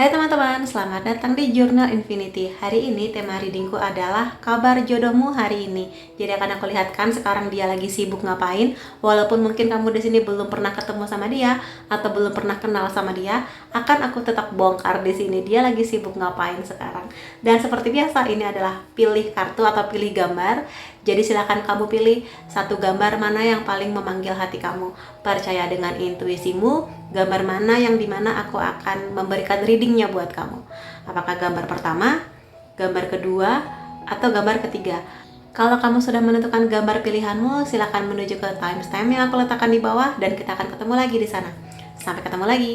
Hai teman-teman, selamat datang di Journal Infinity. Hari ini tema readingku adalah kabar jodohmu hari ini. Jadi akan aku lihatkan sekarang dia lagi sibuk ngapain. Walaupun mungkin kamu di sini belum pernah ketemu sama dia atau belum pernah kenal sama dia, akan aku tetap bongkar di sini dia lagi sibuk ngapain sekarang. Dan seperti biasa, ini adalah pilih kartu atau pilih gambar. Jadi silahkan kamu pilih satu gambar mana yang paling memanggil hati kamu. Percaya dengan intuisimu, gambar mana yang dimana aku akan memberikan readingnya buat kamu. Apakah gambar pertama, gambar kedua, atau gambar ketiga. Kalau kamu sudah menentukan gambar pilihanmu, silahkan menuju ke timestamp yang aku letakkan di bawah dan kita akan ketemu lagi di sana. Sampai ketemu lagi.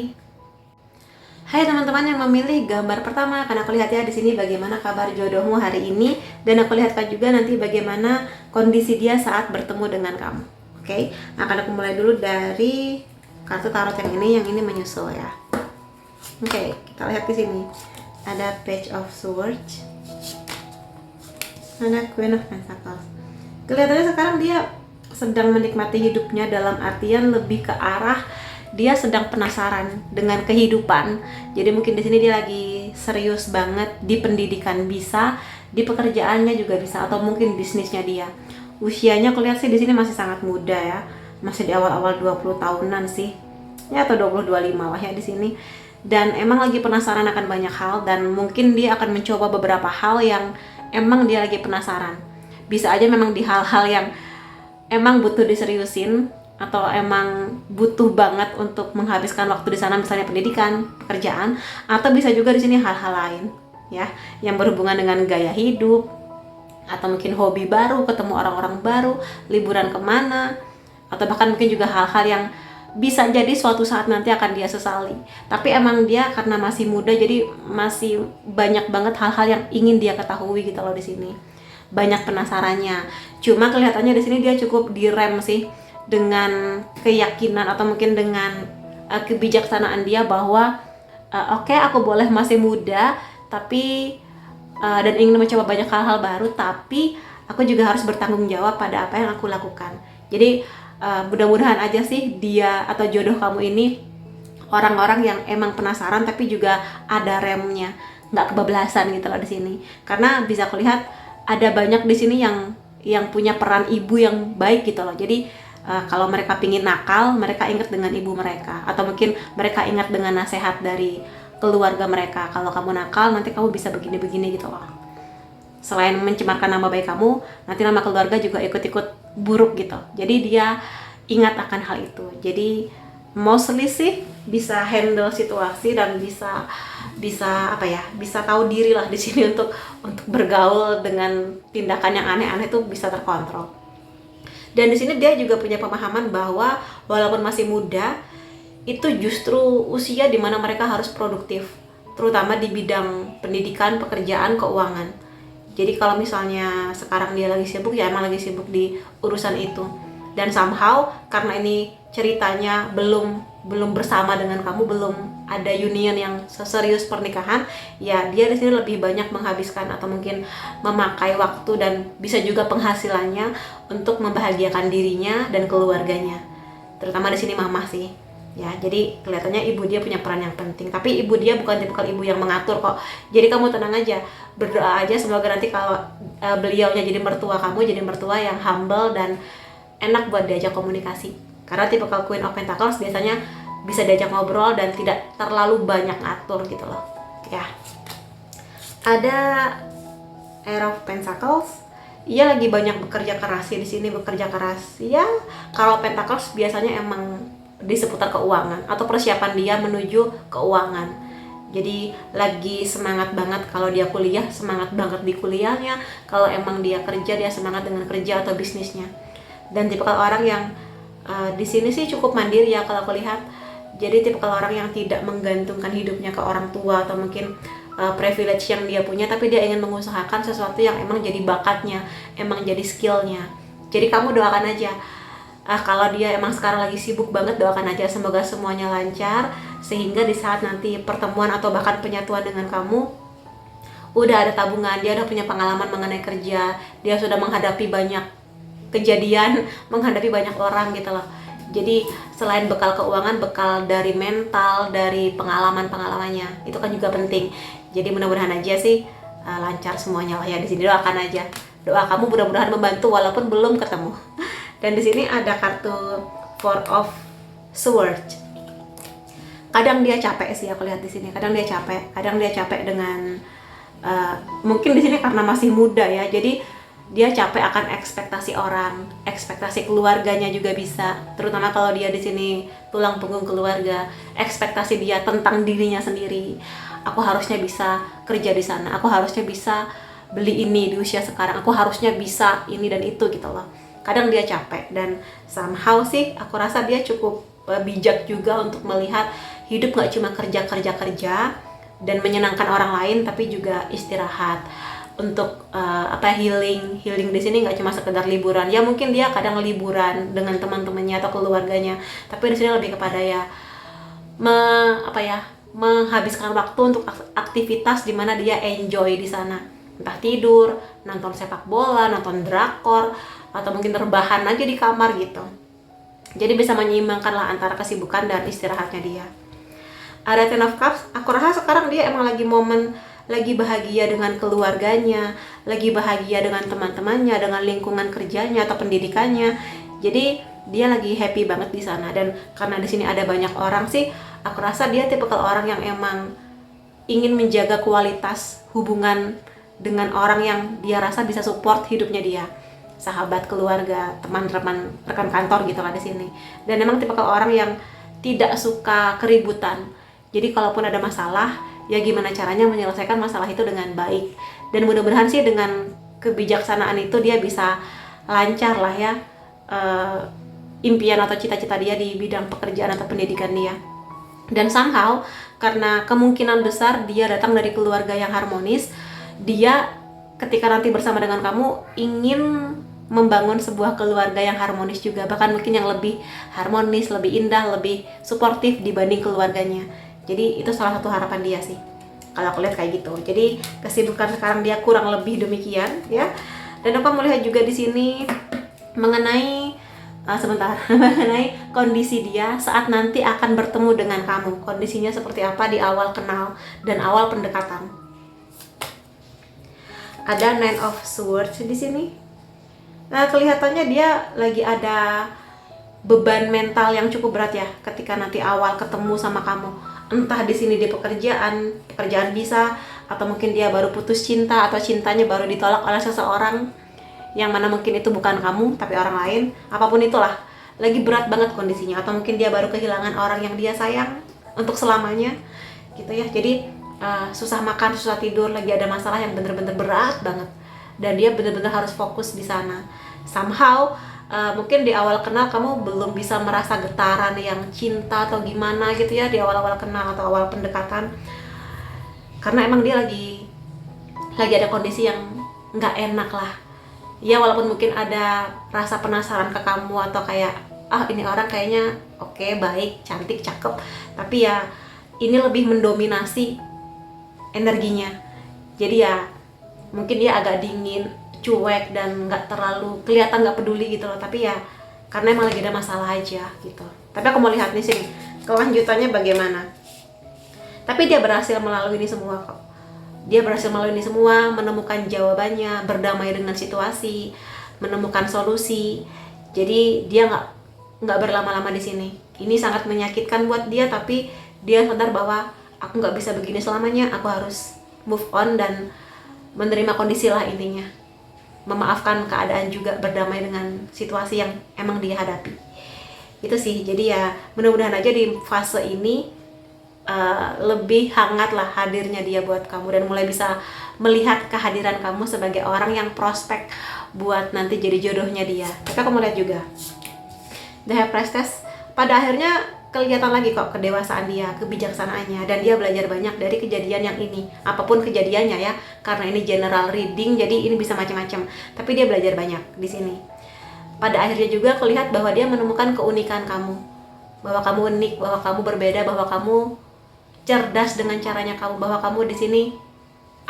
Hai teman-teman yang memilih gambar pertama, akan aku lihat ya di sini bagaimana kabar jodohmu hari ini, dan aku lihatkan juga nanti bagaimana kondisi dia saat bertemu dengan kamu. Oke, akan aku mulai dulu dari kartu tarot yang ini menyusul ya. Oke, kita lihat di sini ada Page of Swords, ada Queen of Pentacles. Kelihatannya sekarang dia sedang menikmati hidupnya, dalam artian lebih ke arah dia sedang penasaran dengan kehidupan. Jadi mungkin di sini dia lagi serius banget di pendidikan bisa, di pekerjaannya juga bisa, atau mungkin bisnisnya dia. Usianya kulihat sih di sini masih sangat muda ya. Masih di awal-awal 20 tahunan sih. Ya atau 20-25 lah ya di sini. Dan emang lagi penasaran akan banyak hal, dan mungkin dia akan mencoba beberapa hal yang emang dia lagi penasaran. Bisa aja memang di hal-hal yang emang butuh diseriusin, atau emang butuh banget untuk menghabiskan waktu di sana, misalnya pendidikan, pekerjaan, atau bisa juga di sini hal-hal lain ya yang berhubungan dengan gaya hidup, atau mungkin hobi baru, ketemu orang-orang baru, liburan kemana, atau bahkan mungkin juga hal-hal yang bisa jadi suatu saat nanti akan dia sesali. Tapi emang dia karena masih muda, jadi masih banyak banget hal-hal yang ingin dia ketahui gitu loh di sini. Banyak penasarannya. Cuma kelihatannya di sini dia cukup direm sih dengan keyakinan atau mungkin dengan kebijaksanaan dia bahwa oke, aku boleh masih muda tapi dan ingin mencoba banyak hal-hal baru, tapi aku juga harus bertanggung jawab pada apa yang aku lakukan. Jadi mudah-mudahan aja sih dia atau jodoh kamu ini orang-orang yang emang penasaran tapi juga ada remnya, nggak kebablasan gitu loh di sini. Karena bisa kulihat ada banyak di sini yang punya peran ibu yang baik gitu loh. Jadi kalau mereka pingin nakal, mereka ingat dengan ibu mereka, atau mungkin mereka ingat dengan nasihat dari keluarga mereka. Kalau kamu nakal, nanti kamu bisa begini-begini gitu loh. Selain mencemarkan nama baik kamu, nanti nama keluarga juga ikut-ikut buruk gitu. Jadi dia ingat akan hal itu. Jadi mostly sih bisa handle situasi dan bisa tahu diri lah di sini untuk bergaul dengan tindakan yang aneh-aneh itu bisa terkontrol. Dan di sini dia juga punya pemahaman bahwa walaupun masih muda, itu justru usia di mana mereka harus produktif, terutama di bidang pendidikan, pekerjaan, keuangan. Jadi kalau misalnya sekarang dia lagi sibuk, ya emang lagi sibuk di urusan itu. Dan somehow karena ini ceritanya belum bersama dengan kamu, belum ada union yang serius pernikahan, ya dia di sini lebih banyak menghabiskan atau mungkin memakai waktu dan bisa juga penghasilannya untuk membahagiakan dirinya dan keluarganya. Terutama di sini mama sih. Ya, jadi kelihatannya ibu dia punya peran yang penting. Tapi ibu dia bukan tipikal ibu yang mengatur kok. Jadi kamu tenang aja, berdoa aja semoga nanti kalau beliaunya jadi mertua kamu, jadi mertua yang humble dan enak buat diajak komunikasi. Karena tipikal Queen of Pentacles biasanya bisa diajak ngobrol dan tidak terlalu banyak ngatur gitu loh. Ya. Ada Air of Pentacles. Ia lagi banyak bekerja keras ya di sini, bekerja keras. Ya, kalau Pentacles biasanya emang di seputar keuangan atau persiapan dia menuju keuangan. Jadi lagi semangat banget kalau dia kuliah, semangat banget di kuliahnya. Kalau emang dia kerja, dia semangat dengan kerja atau bisnisnya. Dan tipikal orang yang di sini sih cukup mandiri ya kalau aku lihat. Jadi tipikal orang yang tidak menggantungkan hidupnya ke orang tua atau mungkin privilege yang dia punya, tapi dia ingin mengusahakan sesuatu yang emang jadi bakatnya, emang jadi skillnya. Jadi kamu doakan aja. Kalau dia emang sekarang lagi sibuk banget, doakan aja semoga semuanya lancar, sehingga di saat nanti pertemuan atau bahkan penyatuan dengan kamu, udah ada tabungan, dia udah punya pengalaman mengenai kerja, dia sudah menghadapi banyak kejadian, menghadapi banyak orang gitu loh. Jadi selain bekal keuangan, bekal dari mental, dari pengalamannya itu kan juga penting. Jadi mudah-mudahan aja sih lancar semuanya lah ya. Di sini doakan aja, doa kamu mudah-mudahan membantu walaupun belum ketemu. Dan di sini ada kartu Four of Swords. Kadang dia capek sih, aku lihat di sini. Kadang dia capek dengan mungkin di sini karena masih muda ya. Jadi dia capek akan ekspektasi orang, ekspektasi keluarganya juga bisa. Terutama kalau dia di sini tulang punggung keluarga, ekspektasi dia tentang dirinya sendiri. Aku harusnya bisa kerja di sana, aku harusnya bisa beli ini di usia sekarang, aku harusnya bisa ini dan itu gitu loh. Kadang dia capek, dan somehow sih aku rasa dia cukup bijak juga untuk melihat hidup gak cuma kerja dan menyenangkan orang lain, tapi juga istirahat. Untuk healing di sini nggak cuma sekedar liburan ya, mungkin dia kadang liburan dengan teman-temannya atau keluarganya, tapi di sini lebih kepada ya menghabiskan waktu untuk aktivitas di mana dia enjoy di sana, entah tidur, nonton sepak bola, nonton drakor, atau mungkin rebahan aja di kamar gitu. Jadi bisa menyeimbangkan lah antara kesibukan dan istirahatnya dia. Ada Ten of Cups, aku rasa sekarang dia emang lagi bahagia dengan keluarganya, lagi bahagia dengan teman-temannya, dengan lingkungan kerjanya atau pendidikannya. Jadi dia lagi happy banget di sana. Dan karena di sini ada banyak orang sih, aku rasa dia tipikal orang yang emang ingin menjaga kualitas hubungan dengan orang yang dia rasa bisa support hidupnya dia, sahabat, keluarga, teman-teman, rekan kantor gitu lah di sini. Dan emang tipikal orang yang tidak suka keributan. Jadi kalaupun ada masalah, ya gimana caranya menyelesaikan masalah itu dengan baik. Dan mudah-mudahan sih dengan kebijaksanaan itu dia bisa lancar lah ya impian atau cita-cita dia di bidang pekerjaan atau pendidikan dia. Dan somehow karena kemungkinan besar dia datang dari keluarga yang harmonis, dia ketika nanti bersama dengan kamu ingin membangun sebuah keluarga yang harmonis juga, bahkan mungkin yang lebih harmonis, lebih indah, lebih suportif dibanding keluarganya. Jadi itu salah satu harapan dia sih, kalau aku lihat kayak gitu. Jadi kesibukan sekarang dia kurang lebih demikian ya. Dan aku melihat juga di sini mengenai mengenai kondisi dia saat nanti akan bertemu dengan kamu. Kondisinya seperti apa di awal kenal dan awal pendekatan. Ada Nine of Swords di sini. Nah, kelihatannya dia lagi ada beban mental yang cukup berat ya ketika nanti awal ketemu sama kamu. Entah di sini di pekerjaan bisa, atau mungkin dia baru putus cinta atau cintanya baru ditolak oleh seseorang yang mana mungkin itu bukan kamu tapi orang lain. Apapun itulah, lagi berat banget kondisinya, atau mungkin dia baru kehilangan orang yang dia sayang untuk selamanya gitu ya. Jadi susah makan, susah tidur, lagi ada masalah yang bener-bener berat banget, dan dia bener-bener harus fokus di sana. Somehow mungkin di awal kenal kamu belum bisa merasa getaran yang cinta atau gimana gitu ya di awal-awal kenal atau awal pendekatan, karena emang dia lagi ada kondisi yang nggak enak lah ya. Walaupun mungkin ada rasa penasaran ke kamu atau kayak ini orang kayaknya oke, baik, cantik, cakep, tapi ya ini lebih mendominasi energinya. Jadi ya mungkin dia agak dingin, cuek, dan nggak terlalu kelihatan nggak peduli gitu loh. Tapi ya karena emang lagi ada masalah aja gitu. Tapi aku mau lihat nih sini kelanjutannya bagaimana. Tapi dia berhasil melalui ini semua kok. Dia berhasil melalui ini semua, menemukan jawabannya, berdamai dengan situasi, menemukan solusi. Jadi dia nggak berlama-lama di sini. Ini sangat menyakitkan buat dia, tapi dia sadar bahwa aku nggak bisa begini selamanya. Aku harus move on dan menerima kondisi lah intinya. Memaafkan keadaan juga, berdamai dengan situasi yang emang dia hadapi. Itu sih. Jadi ya mudah-mudahan aja di fase ini lebih hangat lah hadirnya dia buat kamu, dan mulai bisa melihat kehadiran kamu sebagai orang yang prospek buat nanti jadi jodohnya dia. Tapi aku mau lihat juga The High Priestess, pada akhirnya kelihatan lagi kok kedewasaan dia, kebijaksanaannya, dan dia belajar banyak dari kejadian yang ini. Apapun kejadiannya ya, karena ini general reading, jadi ini bisa macam-macam. Tapi dia belajar banyak di sini. Pada akhirnya juga kelihatan bahwa dia menemukan keunikan kamu, bahwa kamu unik, bahwa kamu berbeda, bahwa kamu cerdas dengan caranya kamu, bahwa kamu di sini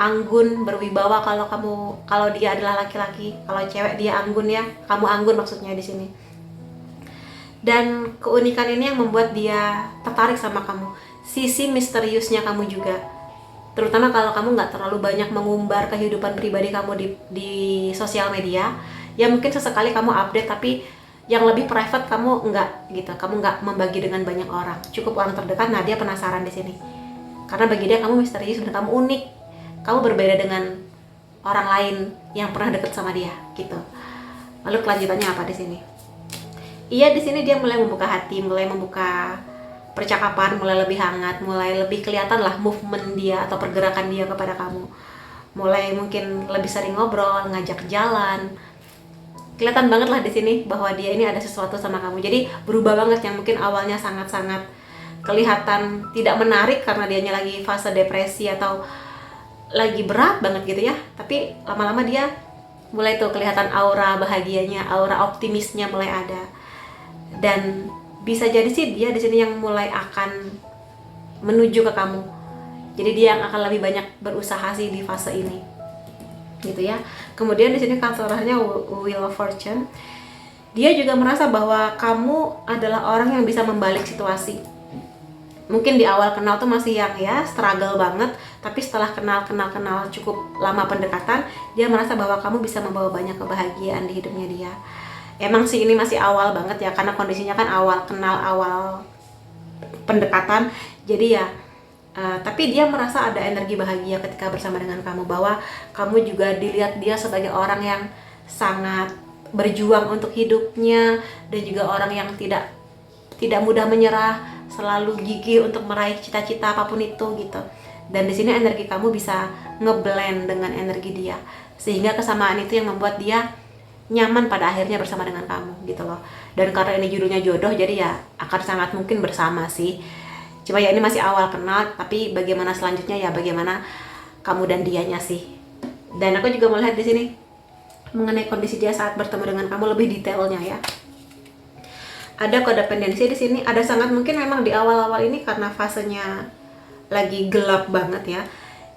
anggun, berwibawa. Kalau dia adalah laki-laki, kalau cewek dia anggun ya, kamu anggun maksudnya di sini. Dan keunikan ini yang membuat dia tertarik sama kamu. Sisi misteriusnya kamu juga. Terutama kalau kamu nggak terlalu banyak mengumbar kehidupan pribadi kamu di sosial media. Ya mungkin sesekali kamu update, tapi yang lebih private kamu nggak gitu. Kamu nggak membagi dengan banyak orang. Cukup orang terdekat. Nah, dia penasaran di sini. Karena bagi dia kamu misterius dan kamu unik. Kamu berbeda dengan orang lain yang pernah deket sama dia gitu. Lalu kelanjutannya apa di sini? Iya, di sini dia mulai membuka hati, mulai membuka percakapan, mulai lebih hangat, mulai lebih kelihatan lah movement dia atau pergerakan dia kepada kamu. Mulai mungkin lebih sering ngobrol, ngajak jalan. Kelihatan banget lah di sini bahwa dia ini ada sesuatu sama kamu. Jadi berubah banget, yang mungkin awalnya sangat-sangat kelihatan tidak menarik karena dianya lagi fase depresi atau lagi berat banget gitu ya. Tapi lama-lama dia mulai tuh kelihatan aura bahagianya, aura optimisnya mulai ada. Dan bisa jadi sih dia di sini yang mulai akan menuju ke kamu. Jadi dia yang akan lebih banyak berusaha sih di fase ini, gitu ya. Kemudian di sini kantornya Wheel of Fortune. Dia juga merasa bahwa kamu adalah orang yang bisa membalik situasi. Mungkin di awal kenal tuh masih yang ya struggle banget, tapi setelah kenal cukup lama pendekatan, dia merasa bahwa kamu bisa membawa banyak kebahagiaan di hidupnya dia. Emang sih ini masih awal banget ya, karena kondisinya kan awal kenal, awal pendekatan. Jadi ya tapi dia merasa ada energi bahagia ketika bersama dengan kamu, bahwa kamu juga dilihat dia sebagai orang yang sangat berjuang untuk hidupnya, dan juga orang yang tidak mudah menyerah, selalu gigih untuk meraih cita-cita apapun itu gitu. Dan di sini energi kamu bisa ngeblend dengan energi dia, sehingga kesamaan itu yang membuat dia nyaman pada akhirnya bersama dengan kamu gitu loh. Dan karena ini judulnya jodoh, jadi ya akan sangat mungkin bersama sih. Cuma ya ini masih awal kenal, tapi bagaimana selanjutnya ya bagaimana kamu dan dianya sih. Dan aku juga melihat di sini mengenai kondisi dia saat bertemu dengan kamu lebih detailnya ya. Ada kodependensi di sini, ada sangat mungkin memang di awal-awal ini karena fasenya lagi gelap banget ya.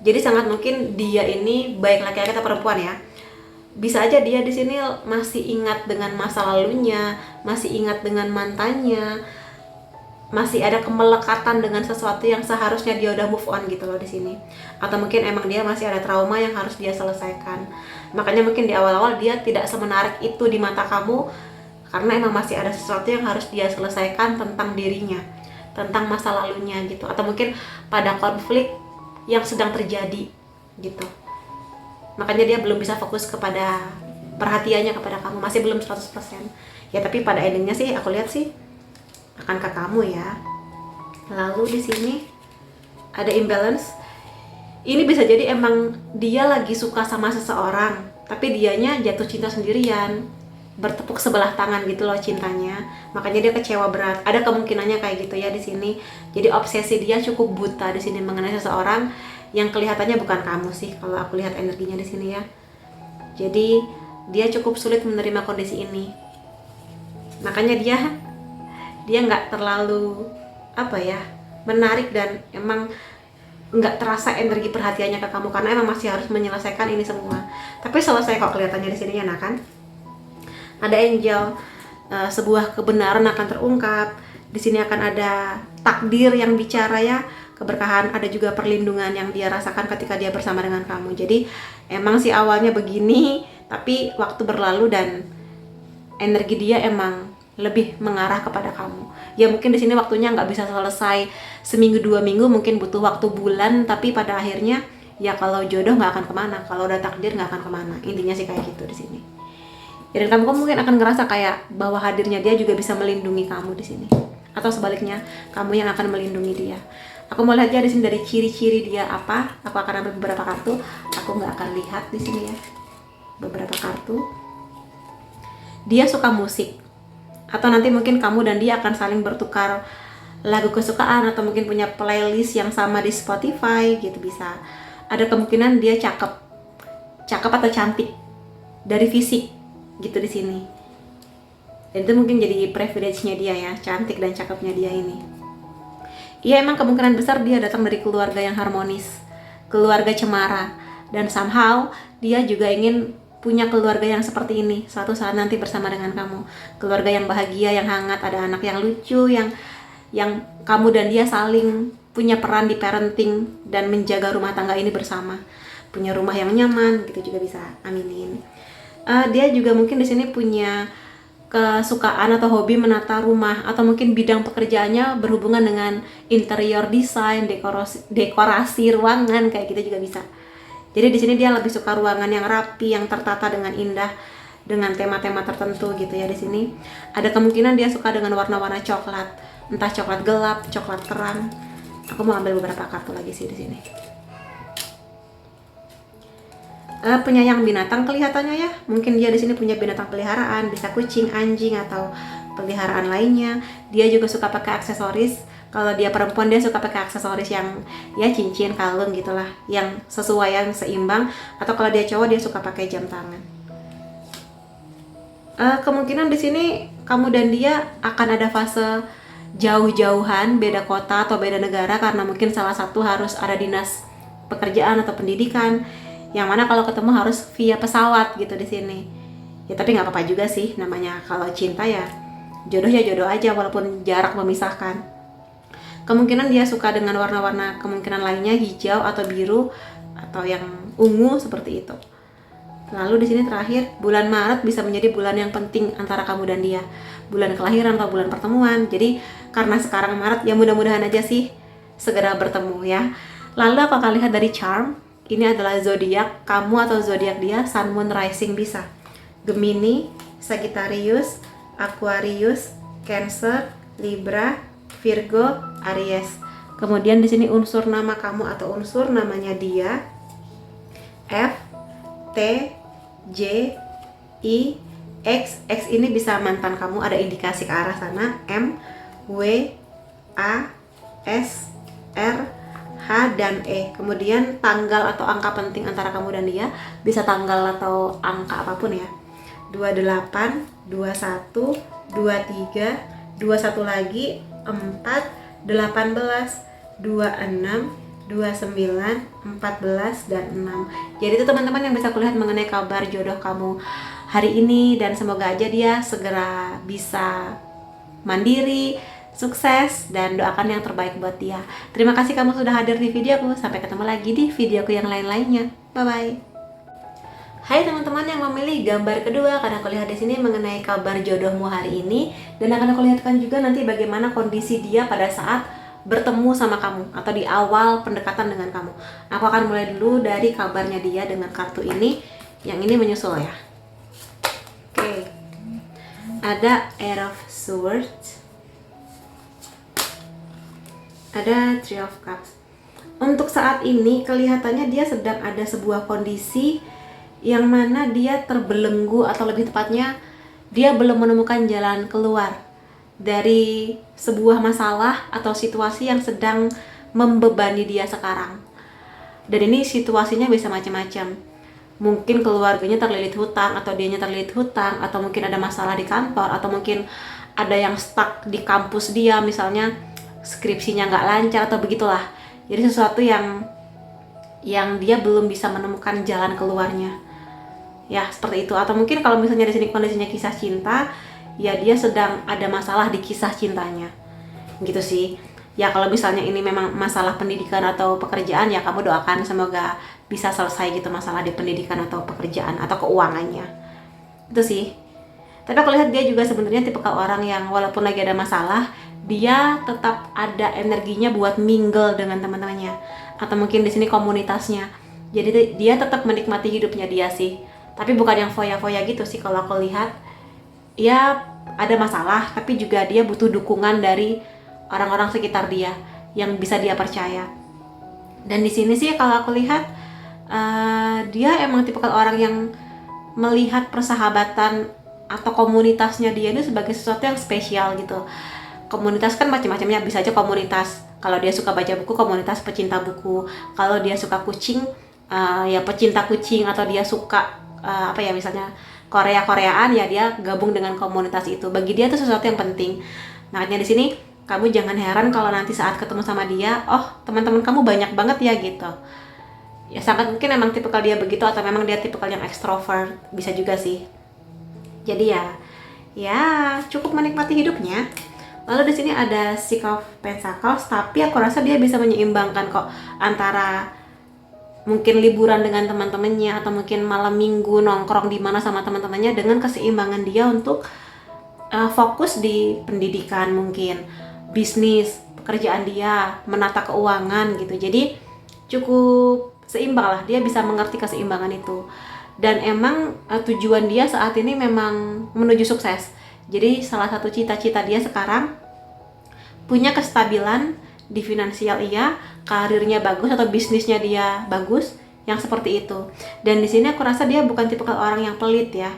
Jadi sangat mungkin dia ini baik laki-laki atau perempuan ya. Bisa aja dia di sini masih ingat dengan masa lalunya, masih ingat dengan mantannya, masih ada kemelekatan dengan sesuatu yang seharusnya dia udah move on gitu loh di sini. Atau mungkin emang dia masih ada trauma yang harus dia selesaikan. Makanya mungkin di awal-awal dia tidak semenarik itu di mata kamu, karena emang masih ada sesuatu yang harus dia selesaikan tentang dirinya, tentang masa lalunya gitu. Atau mungkin pada konflik yang sedang terjadi gitu. Makanya dia belum bisa fokus kepada perhatiannya kepada kamu, masih belum 100%. Ya tapi pada endingnya sih aku lihat sih akan ke kamu ya. Lalu di sini ada imbalance. Ini bisa jadi emang dia lagi suka sama seseorang, tapi dianya jatuh cinta sendirian, bertepuk sebelah tangan gitu loh cintanya. Makanya dia kecewa berat. Ada kemungkinannya kayak gitu ya di sini. Jadi obsesi dia cukup buta di sini mengenai seseorang yang kelihatannya bukan kamu sih, kalau aku lihat energinya di sini ya. Jadi dia cukup sulit menerima kondisi ini. Makanya dia nggak terlalu menarik, dan emang nggak terasa energi perhatiannya ke kamu karena emang masih harus menyelesaikan ini semua. Tapi selesai kok kelihatannya di sini ya, nah kan? Ada angel, sebuah kebenaran akan terungkap. Di sini akan ada takdir yang bicara ya. Keberkahan, ada juga perlindungan yang dia rasakan ketika dia bersama dengan kamu. Jadi emang sih awalnya begini, tapi waktu berlalu dan energi dia emang lebih mengarah kepada kamu. Ya mungkin di sini waktunya nggak bisa selesai seminggu 2 minggu, mungkin butuh waktu bulan, tapi pada akhirnya ya kalau jodoh nggak akan kemana, kalau udah takdir nggak akan kemana. Intinya sih kayak gitu di sini. Ya, dan kamu mungkin akan ngerasa kayak bahwa hadirnya dia juga bisa melindungi kamu di sini. Atau sebaliknya, kamu yang akan melindungi dia. Aku mau lihat ya di sini dari ciri-ciri dia apa. Aku akan ambil beberapa kartu. Aku nggak akan lihat di sini ya. Beberapa kartu. Dia suka musik. Atau nanti mungkin kamu dan dia akan saling bertukar lagu kesukaan, atau mungkin punya playlist yang sama di Spotify gitu bisa. Ada kemungkinan dia cakep atau cantik dari fisik gitu di sini. Dan itu mungkin jadi privilege-nya dia ya, cantik dan cakepnya dia ini. Iya, emang kemungkinan besar dia datang dari keluarga yang harmonis, keluarga cemara, dan somehow dia juga ingin punya keluarga yang seperti ini suatu saat nanti bersama dengan kamu. Keluarga yang bahagia, yang hangat, ada anak yang lucu, yang kamu dan dia saling punya peran di parenting dan menjaga rumah tangga ini bersama. Punya rumah yang nyaman, gitu juga bisa. Aminin. Dia juga mungkin di sini punya kesukaan atau hobi menata rumah, atau mungkin bidang pekerjaannya berhubungan dengan interior design, dekorasi ruangan, kayak gitu juga bisa. Jadi di sini dia lebih suka ruangan yang rapi, yang tertata dengan indah, dengan tema-tema tertentu gitu ya. Di sini ada kemungkinan dia suka dengan warna-warna coklat, entah coklat gelap, coklat terang. Aku mau ambil beberapa kartu lagi sih di sini. Penyayang binatang kelihatannya ya, mungkin dia di sini punya binatang peliharaan, bisa kucing, anjing, atau peliharaan lainnya. Dia juga suka pakai aksesoris. Kalau dia perempuan, dia suka pakai aksesoris yang ya cincin, kalung gitulah, yang sesuai, yang seimbang. Atau kalau dia cowok, dia suka pakai jam tangan. Kemungkinan di sini kamu dan dia akan ada fase jauh-jauhan, beda kota atau beda negara, karena mungkin salah satu harus ada dinas pekerjaan atau pendidikan, yang mana kalau ketemu harus via pesawat gitu di sini. Ya tapi nggak apa-apa juga sih, namanya kalau cinta ya jodoh aja walaupun jarak memisahkan. Kemungkinan dia suka dengan warna-warna kemungkinan lainnya hijau atau biru atau yang ungu seperti itu. Lalu di sini terakhir, bulan Maret bisa menjadi bulan yang penting antara kamu dan dia. Bulan kelahiran atau bulan pertemuan. Jadi karena sekarang Maret, ya mudah-mudahan aja sih segera bertemu ya. Lalu apa kalian lihat dari charm? Ini adalah zodiak kamu atau zodiak dia, Sun, Moon, Rising bisa Gemini, Sagittarius, Aquarius, Cancer, Libra, Virgo, Aries. Kemudian di sini unsur nama kamu atau unsur namanya dia, F, T, J, I, X. X ini bisa mantan kamu, ada indikasi ke arah sana. M, W, A, S, R, H, dan E. Kemudian tanggal atau angka penting antara kamu dan dia, bisa tanggal atau angka apapun ya. 28, 21, 23, 21 lagi, 4, 18, 26, 29, 14, dan 6. Jadi itu teman-teman yang bisa kulihat mengenai kabar jodoh kamu hari ini, dan semoga aja dia segera bisa mandiri, sukses, dan doakan yang terbaik buat dia. Terima kasih kamu sudah hadir di videoku. Sampai ketemu lagi di videoku yang lain-lainnya. Bye-bye. Hai teman-teman yang memilih gambar kedua, karena aku lihat di sini mengenai kabar jodohmu hari ini, dan akan aku lihatkan juga nanti bagaimana kondisi dia pada saat bertemu sama kamu atau di awal pendekatan dengan kamu. Aku akan mulai dulu dari kabarnya dia dengan kartu ini. Yang ini menyusul ya. Oke. Ada Eight of Swords, ada Three of Cups. Untuk saat ini kelihatannya dia sedang ada sebuah kondisi yang mana dia terbelenggu, atau lebih tepatnya dia belum menemukan jalan keluar dari sebuah masalah atau situasi yang sedang membebani dia sekarang. Dan ini situasinya bisa macam-macam. Mungkin keluarganya terlilit hutang, atau dianya terlilit hutang, atau mungkin ada masalah di kantor, atau mungkin ada yang stuck di kampus dia, misalnya skripsinya nggak lancar atau begitulah. Jadi sesuatu yang dia belum bisa menemukan jalan keluarnya. Ya, seperti itu. Atau mungkin kalau misalnya di sini kondisinya kisah cinta, ya dia sedang ada masalah di kisah cintanya. Gitu sih. Ya kalau misalnya ini memang masalah pendidikan atau pekerjaan, ya kamu doakan semoga bisa selesai gitu masalah di pendidikan atau pekerjaan atau keuangannya. Itu sih. Tapi aku lihat dia juga sebenarnya tipikal orang yang walaupun lagi ada masalah, dia tetap ada energinya buat mingle dengan teman-temannya, atau mungkin di sini komunitasnya. Jadi dia tetap menikmati hidupnya dia sih, tapi bukan yang foya-foya gitu sih kalau aku lihat. Ya ada masalah, tapi juga dia butuh dukungan dari orang-orang sekitar dia yang bisa dia percaya. Dan di sini sih kalau aku lihat dia emang tipikal orang yang melihat persahabatan atau komunitasnya dia ini sebagai sesuatu yang spesial gitu. Komunitas kan macam-macamnya, bisa aja komunitas kalau dia suka baca buku, komunitas pecinta buku. Kalau dia suka kucing, ya pecinta kucing. Atau dia suka misalnya Korea-Koreaan, ya dia gabung dengan komunitas itu. Bagi dia itu sesuatu yang penting. Makanya di sini kamu jangan heran kalau nanti saat ketemu sama dia, oh teman-teman kamu banyak banget ya gitu. Ya sangat mungkin emang tipikal dia begitu, atau memang dia tipikal yang ekstrovert, bisa juga sih. Jadi ya cukup menikmati hidupnya. Lalu di sini ada Six of Pentacles, tapi aku rasa dia bisa menyeimbangkan kok antara mungkin liburan dengan teman-temannya, atau mungkin malam minggu nongkrong di mana sama teman-temannya, dengan keseimbangan dia untuk fokus di pendidikan, mungkin bisnis, pekerjaan dia, menata keuangan gitu. Jadi cukup seimbang lah, dia bisa mengerti keseimbangan itu. Dan emang tujuan dia saat ini memang menuju sukses. Jadi salah satu cita-cita dia sekarang punya kestabilan di finansial iya, karirnya bagus atau bisnisnya dia bagus, yang seperti itu. Dan di sini aku rasa dia bukan tipikal orang yang pelit ya.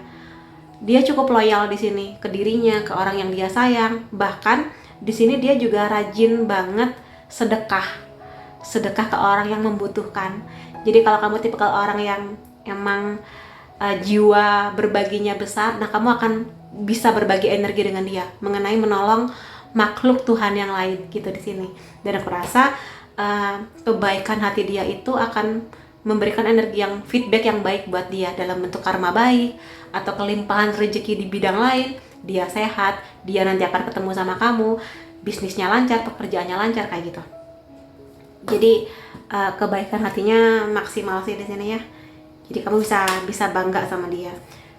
Dia cukup loyal di sini ke dirinya, ke orang yang dia sayang. Bahkan di sini dia juga rajin banget sedekah ke orang yang membutuhkan. Jadi kalau kamu tipikal orang yang emang jiwa berbaginya besar, nah kamu akan bisa berbagi energi dengan dia mengenai menolong makhluk Tuhan yang lain gitu di sini. Dan aku rasa kebaikan hati dia itu akan memberikan energi yang feedback yang baik buat dia dalam bentuk karma baik atau kelimpahan rezeki di bidang lain. Dia sehat, dia nanti akan ketemu sama kamu, bisnisnya lancar, pekerjaannya lancar kayak gitu. Jadi kebaikan hatinya maksimal sih di sini ya. Jadi kamu bisa bangga sama dia.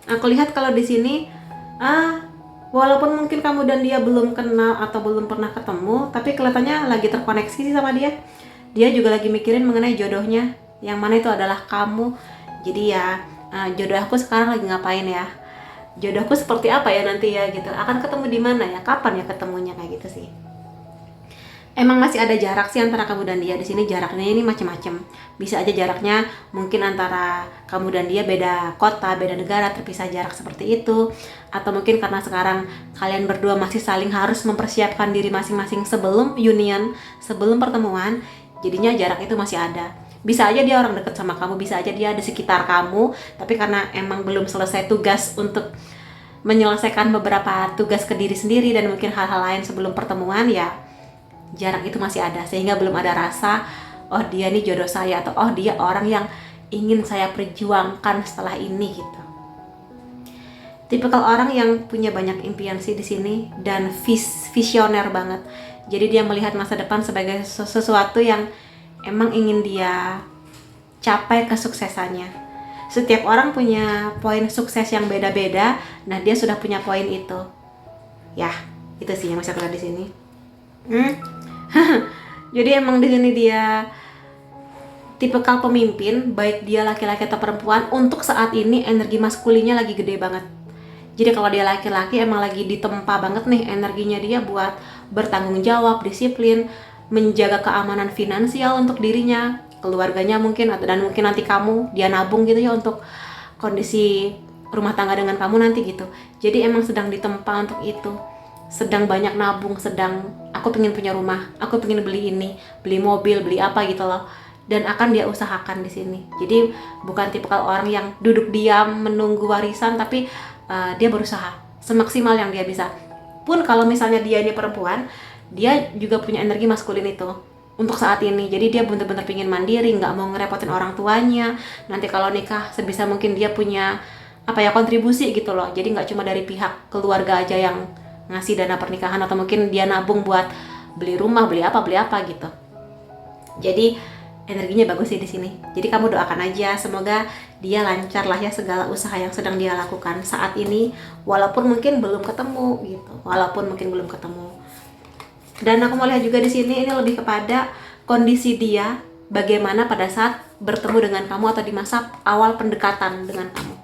Aku lihat kalau di sini walaupun mungkin kamu dan dia belum kenal atau belum pernah ketemu, tapi kelihatannya lagi terkoneksi sih sama dia. Dia juga lagi mikirin mengenai jodohnya, yang mana itu adalah kamu. Jadi ya jodoh aku sekarang lagi ngapain ya? Jodohku seperti apa ya nanti ya gitu. Akan ketemu di mana ya? Kapan ya ketemunya kayak gitu sih. Emang masih ada jarak sih antara kamu dan dia. Di sini jaraknya ini macam-macam. Bisa aja jaraknya mungkin antara kamu dan dia beda kota, beda negara, terpisah jarak seperti itu. Atau mungkin karena sekarang kalian berdua masih saling harus mempersiapkan diri masing-masing sebelum union, sebelum pertemuan, jadinya jarak itu masih ada. Bisa aja dia orang deket sama kamu, bisa aja dia ada sekitar kamu, tapi karena emang belum selesai tugas untuk menyelesaikan beberapa tugas ke diri sendiri dan mungkin hal-hal lain sebelum pertemuan, ya jarak itu masih ada, sehingga belum ada rasa oh dia nih jodoh saya, atau oh dia orang yang ingin saya perjuangkan setelah ini gitu. Tipikal orang yang punya banyak impian sih di sini, dan visioner banget. Jadi dia melihat masa depan sebagai sesuatu yang emang ingin dia capai kesuksesannya. Setiap orang punya poin sukses yang beda-beda. Nah dia sudah punya poin itu. Ya itu sih yang masih ada di sini. Jadi emang di sini dia tipikal pemimpin, baik dia laki-laki atau perempuan. Untuk saat ini energi maskulinnya lagi gede banget. Jadi kalau dia laki-laki emang lagi ditempa banget nih energinya dia buat bertanggung jawab, disiplin, menjaga keamanan finansial untuk dirinya, keluarganya mungkin, dan mungkin nanti kamu, dia nabung gitu ya untuk kondisi rumah tangga dengan kamu nanti gitu. Jadi emang sedang ditempa untuk itu, sedang banyak nabung, sedang aku pengen punya rumah, aku pengen beli ini, beli mobil, beli apa gitu loh, dan akan dia usahakan di sini. Jadi bukan tipikal orang yang duduk diam menunggu warisan, tapi dia berusaha semaksimal yang dia bisa. Pun kalau misalnya dia ini perempuan, dia juga punya energi maskulin itu untuk saat ini. Jadi dia bener-bener pengen mandiri, nggak mau ngerepotin orang tuanya. Nanti kalau nikah sebisa mungkin dia punya kontribusi gitu loh. Jadi nggak cuma dari pihak keluarga aja yang ngasih dana pernikahan, atau mungkin dia nabung buat beli rumah, beli apa gitu. Jadi energinya bagus sih di sini. Jadi kamu doakan aja semoga dia lancar lah ya segala usaha yang sedang dia lakukan saat ini, walaupun mungkin belum ketemu gitu. Dan aku mau lihat juga di sini, ini lebih kepada kondisi dia bagaimana pada saat bertemu dengan kamu atau di masa awal pendekatan dengan kamu.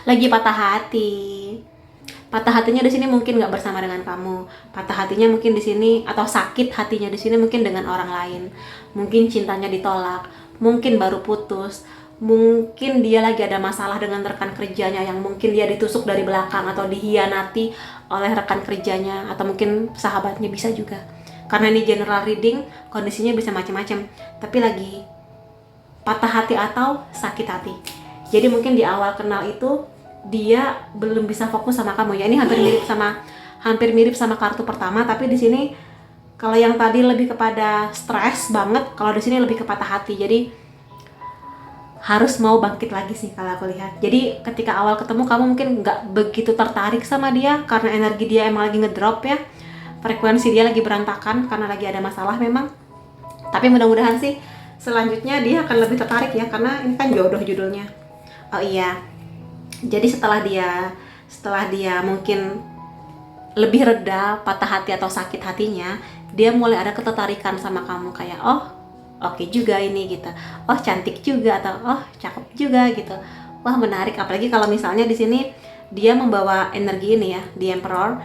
Lagi patah hati. Patah hatinya di sini mungkin nggak bersama dengan kamu. Patah hatinya mungkin di sini, atau sakit hatinya di sini mungkin dengan orang lain. Mungkin cintanya ditolak, mungkin baru putus, mungkin dia lagi ada masalah dengan rekan kerjanya yang mungkin dia ditusuk dari belakang atau dihianati oleh rekan kerjanya, atau mungkin sahabatnya, bisa juga. Karena ini general reading, kondisinya bisa macam-macam. Tapi lagi patah hati atau sakit hati. Jadi mungkin di awal kenal itu dia belum bisa fokus sama kamu ya. Ini hampir mirip sama kartu pertama, tapi di sini kalau yang tadi lebih kepada stres banget, kalau di sini lebih ke patah hati. Jadi harus mau bangkit lagi sih kalau aku lihat. Jadi ketika awal ketemu kamu mungkin nggak begitu tertarik sama dia karena energi dia emang lagi ngedrop ya, frekuensi dia lagi berantakan karena lagi ada masalah memang. Tapi mudah-mudahan sih selanjutnya dia akan lebih tertarik ya, karena ini kan jodoh judulnya. Oh iya, jadi setelah dia mungkin lebih reda patah hati atau sakit hatinya, dia mulai ada ketertarikan sama kamu, kayak oh oke juga ini gitu, oh cantik juga, atau oh cakep juga gitu, wah menarik. Apalagi kalau misalnya di sini dia membawa energi ini ya, di Emperor,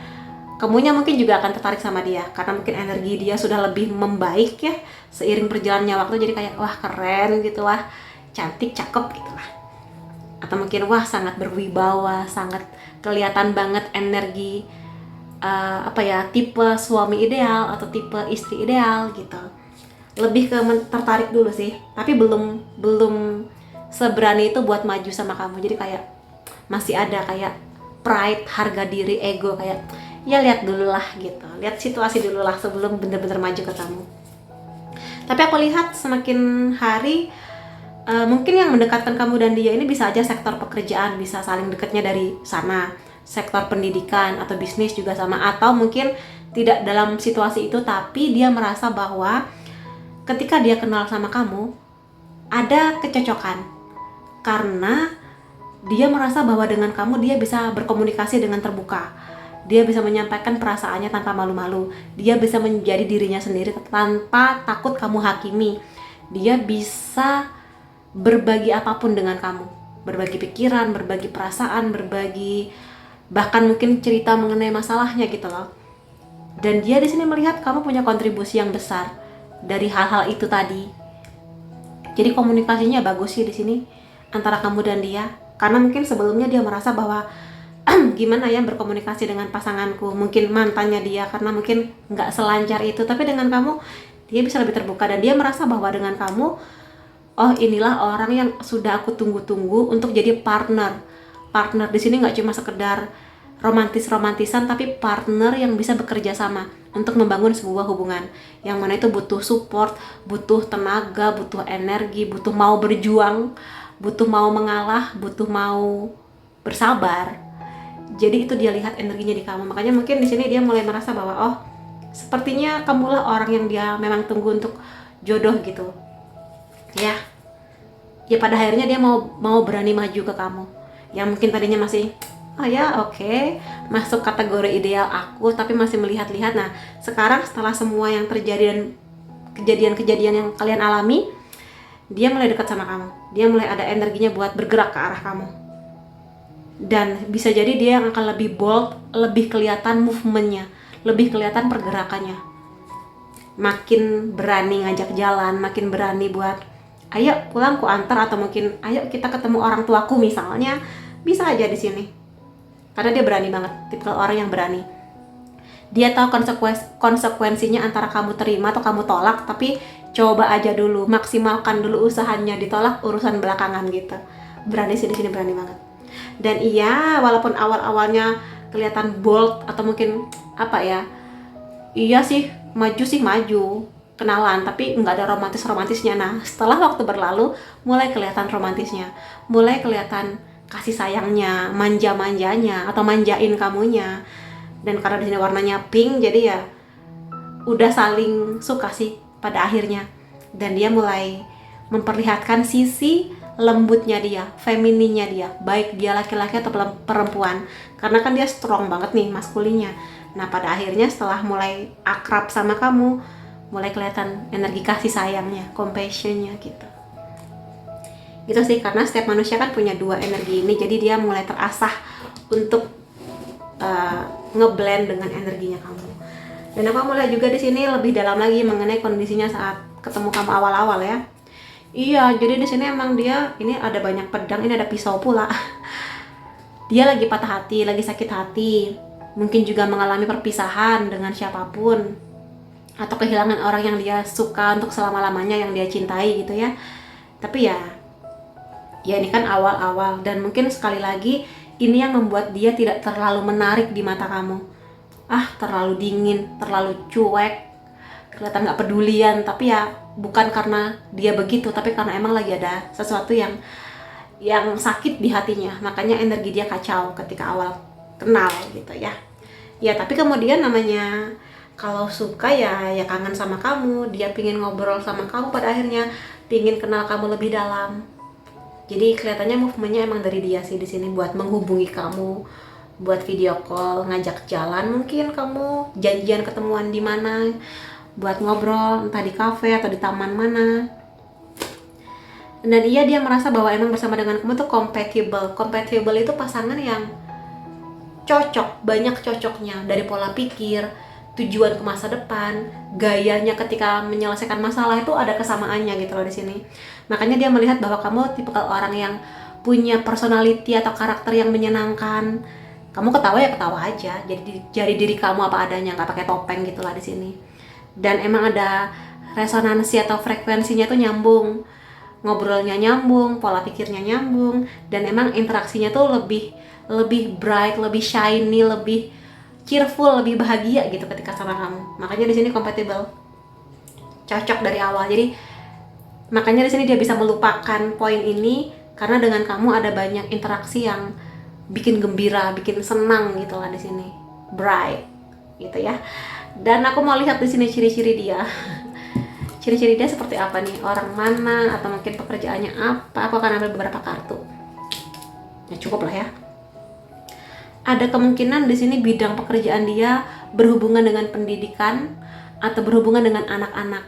kamunya mungkin juga akan tertarik sama dia karena mungkin energi dia sudah lebih membaik ya seiring berjalannya waktu. Jadi kayak wah keren gitu, wah cantik, cakep gitu lah. Atau mungkin wah sangat berwibawa, sangat kelihatan banget energi tipe suami ideal atau tipe istri ideal gitu. Lebih ke tertarik dulu sih, tapi belum seberani itu buat maju sama kamu. Jadi kayak masih ada kayak pride, harga diri, ego, kayak ya lihat dulu lah gitu, lihat situasi dulu lah sebelum bener-bener maju ke kamu. Tapi aku lihat semakin hari mungkin yang mendekatkan kamu dan dia ini bisa aja sektor pekerjaan, bisa saling dekatnya dari sana. Sektor pendidikan atau bisnis juga sama, atau mungkin tidak dalam situasi itu tapi dia merasa bahwa ketika dia kenal sama kamu ada kecocokan karena dia merasa bahwa dengan kamu dia bisa berkomunikasi dengan terbuka, dia bisa menyampaikan perasaannya tanpa malu-malu, dia bisa menjadi dirinya sendiri tanpa takut kamu hakimi, dia bisa berbagi apapun dengan kamu, berbagi pikiran, berbagi perasaan, berbagi bahkan mungkin cerita mengenai masalahnya gitu loh. Dan dia di sini melihat kamu punya kontribusi yang besar dari hal-hal itu tadi. Jadi komunikasinya bagus sih di sini antara kamu dan dia, karena mungkin sebelumnya dia merasa bahwa gimana ya berkomunikasi dengan pasanganku, mungkin mantannya dia, karena mungkin nggak selancar itu. Tapi dengan kamu dia bisa lebih terbuka dan dia merasa bahwa dengan kamu, oh inilah orang yang sudah aku tunggu-tunggu untuk jadi partner di sini. Nggak cuma sekedar romantisan, tapi partner yang bisa bekerja sama untuk membangun sebuah hubungan yang mana itu butuh support, butuh tenaga, butuh energi, butuh mau berjuang, butuh mau mengalah, butuh mau bersabar. Jadi itu dia lihat energinya di kamu. Makanya mungkin di sini dia mulai merasa bahwa oh sepertinya kamulah orang yang dia memang tunggu untuk jodoh gitu ya. Pada akhirnya dia mau berani maju ke kamu yang mungkin tadinya masih oh ya oke, masuk kategori ideal aku, tapi masih melihat-lihat. Nah sekarang setelah semua yang terjadi dan kejadian-kejadian yang kalian alami, dia mulai dekat sama kamu, dia mulai ada energinya buat bergerak ke arah kamu. Dan bisa jadi dia yang akan lebih bold, lebih kelihatan movementnya, lebih kelihatan pergerakannya, makin berani ngajak jalan, makin berani buat ayo pulang ku antar, atau mungkin ayo kita ketemu orang tuaku misalnya, bisa aja di sini. Karena dia berani banget, tipikal orang yang berani. Dia tahu konsekuensinya antara kamu terima atau kamu tolak, tapi coba aja dulu, maksimalkan dulu usahanya, ditolak urusan belakangan gitu. Berani sih di sini, berani banget. Dan iya, walaupun awal-awalnya kelihatan bold atau mungkin iya sih maju kenalan, tapi nggak ada romantisnya. Nah setelah waktu berlalu mulai kelihatan romantisnya, mulai kelihatan kasih sayangnya, manja-manjanya atau manjain kamunya. Dan karena di sini warnanya pink, jadi ya udah saling suka sih pada akhirnya. Dan dia mulai memperlihatkan sisi lembutnya dia, femininnya dia, baik dia laki-laki atau perempuan, karena kan dia strong banget nih maskulinnya. Nah pada akhirnya setelah mulai akrab sama kamu, mulai kelihatan energi kasih sayangnya, compassionnya gitu sih. Karena setiap manusia kan punya dua energi ini, jadi dia mulai terasah untuk ngeblend dengan energinya kamu. Dan aku mulai juga di sini lebih dalam lagi mengenai kondisinya saat ketemu kamu awal-awal ya. Iya, jadi di sini emang dia ini ada banyak pedang, ini ada pisau pula. Dia lagi patah hati, lagi sakit hati, mungkin juga mengalami perpisahan dengan siapapun, atau kehilangan orang yang dia suka untuk selama-lamanya, yang dia cintai gitu ya. Tapi ya ini kan awal-awal, dan mungkin sekali lagi ini yang membuat dia tidak terlalu menarik di mata kamu. Terlalu dingin, terlalu cuek, kelihatan gak pedulian. Tapi ya bukan karena dia begitu, tapi karena emang lagi ada sesuatu yang sakit di hatinya, makanya energi dia kacau ketika awal kenal gitu ya. Ya tapi kemudian namanya kalau suka ya kangen sama kamu, dia pingin ngobrol sama kamu, pada akhirnya pingin kenal kamu lebih dalam. Jadi kelihatannya movementnya emang dari dia sih di sini, buat menghubungi kamu, buat video call, ngajak jalan, mungkin kamu janjian ketemuan di mana, buat ngobrol entah di cafe atau di taman mana. Dan dia merasa bahwa emang bersama dengan kamu tuh compatible itu pasangan yang cocok, banyak cocoknya, dari pola pikir, tujuan ke masa depan, gayanya ketika menyelesaikan masalah itu ada kesamaannya gitu loh di sini. Makanya dia melihat bahwa kamu tipikal orang yang punya personality atau karakter yang menyenangkan. Kamu ketawa ya ketawa aja, jadi diri kamu apa adanya, nggak pakai topeng gitu lah di sini. Dan emang ada resonansi atau frekuensinya tuh nyambung, ngobrolnya nyambung, pola pikirnya nyambung, dan emang interaksinya tuh lebih bright, lebih shiny, lebih cheerful, lebih bahagia gitu ketika sama kamu. Makanya di sini compatible, cocok dari awal. Jadi makanya di sini dia bisa melupakan poin ini karena dengan kamu ada banyak interaksi yang bikin gembira, bikin senang gitu lah di sini, bright gitu ya. Dan aku mau lihat di sini ciri-ciri dia. Ciri-ciri dia seperti apa nih? Orang mana atau mungkin pekerjaannya apa? Aku akan ambil beberapa kartu. Ya cukup lah ya. Ada kemungkinan di sini bidang pekerjaan dia berhubungan dengan pendidikan atau berhubungan dengan anak-anak.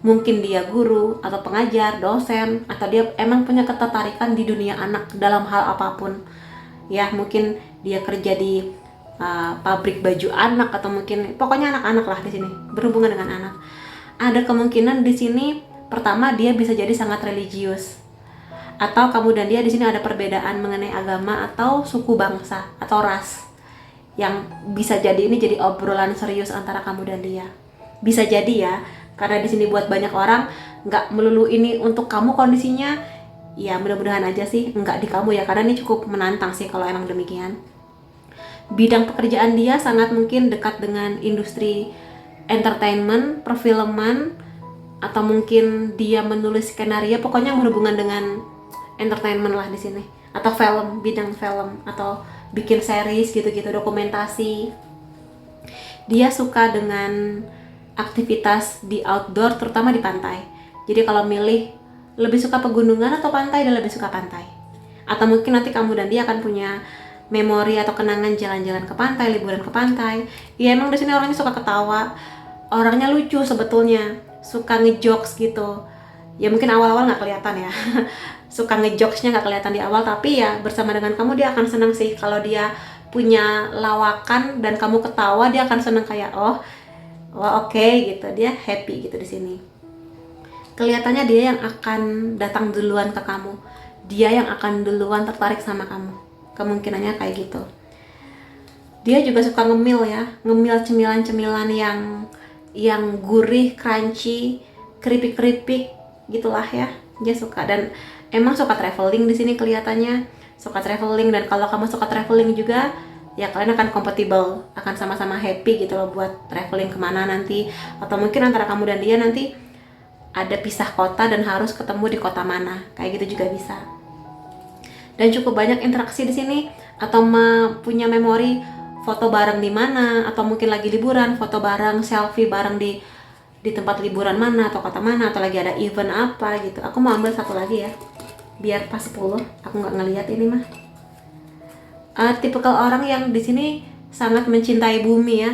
Mungkin dia guru atau pengajar, dosen, atau dia emang punya ketertarikan di dunia anak dalam hal apapun. Ya, mungkin dia kerja di pabrik baju anak atau mungkin pokoknya anak-anak lah di sini, berhubungan dengan anak. Ada kemungkinan di sini pertama dia bisa jadi sangat religius. Atau kamu dan dia di sini ada perbedaan mengenai agama atau suku bangsa atau ras, yang bisa jadi ini jadi obrolan serius antara kamu dan dia. Bisa jadi ya, karena di sini buat banyak orang nggak melulu ini untuk kamu kondisinya. Ya mudah-mudahan aja sih nggak di kamu ya, karena ini cukup menantang sih kalau emang demikian. Bidang pekerjaan dia sangat mungkin dekat dengan industri entertainment, perfilman, atau mungkin dia menulis skenario, pokoknya yang berhubungan dengan entertainment lah di sini, atau film, bidang film, atau bikin series gitu-gitu, dokumentasi. Dia suka dengan aktivitas di outdoor, terutama di pantai. Jadi kalau milih lebih suka pegunungan atau pantai, dia lebih suka pantai. Atau mungkin nanti kamu dan dia akan punya memori atau kenangan jalan-jalan ke pantai, liburan ke pantai. Ya emang di sini orangnya suka ketawa, orangnya lucu sebetulnya, suka ngejokes gitu. Ya mungkin awal-awal nggak kelihatan ya. Suka ngejokesnya nggak kelihatan di awal, tapi ya bersama dengan kamu dia akan senang sih kalau dia punya lawakan dan kamu ketawa, dia akan senang kayak oke, gitu, dia happy gitu di sini. Kelihatannya dia yang akan datang duluan ke kamu, dia yang akan duluan tertarik sama kamu, kemungkinannya kayak gitu. Dia juga suka ngemil ya, ngemil cemilan-cemilan yang gurih, crunchy, keripik-keripik gitulah ya, dia suka. Dan emang suka traveling di sini kelihatannya, suka traveling. Dan kalau kamu suka traveling juga, ya kalian akan compatible, akan sama-sama happy gitu loh buat traveling kemana nanti. Atau mungkin antara kamu dan dia nanti ada pisah kota dan harus ketemu di kota mana, kayak gitu juga bisa. Dan cukup banyak interaksi di sini, atau punya memori foto bareng di mana, atau mungkin lagi liburan, foto bareng, selfie bareng di tempat liburan mana atau kota mana, atau lagi ada event apa gitu. Aku mau ambil satu lagi ya, biar pas 10. Aku nggak ngelihat ini mah. Tipikal orang yang di sini sangat mencintai bumi ya.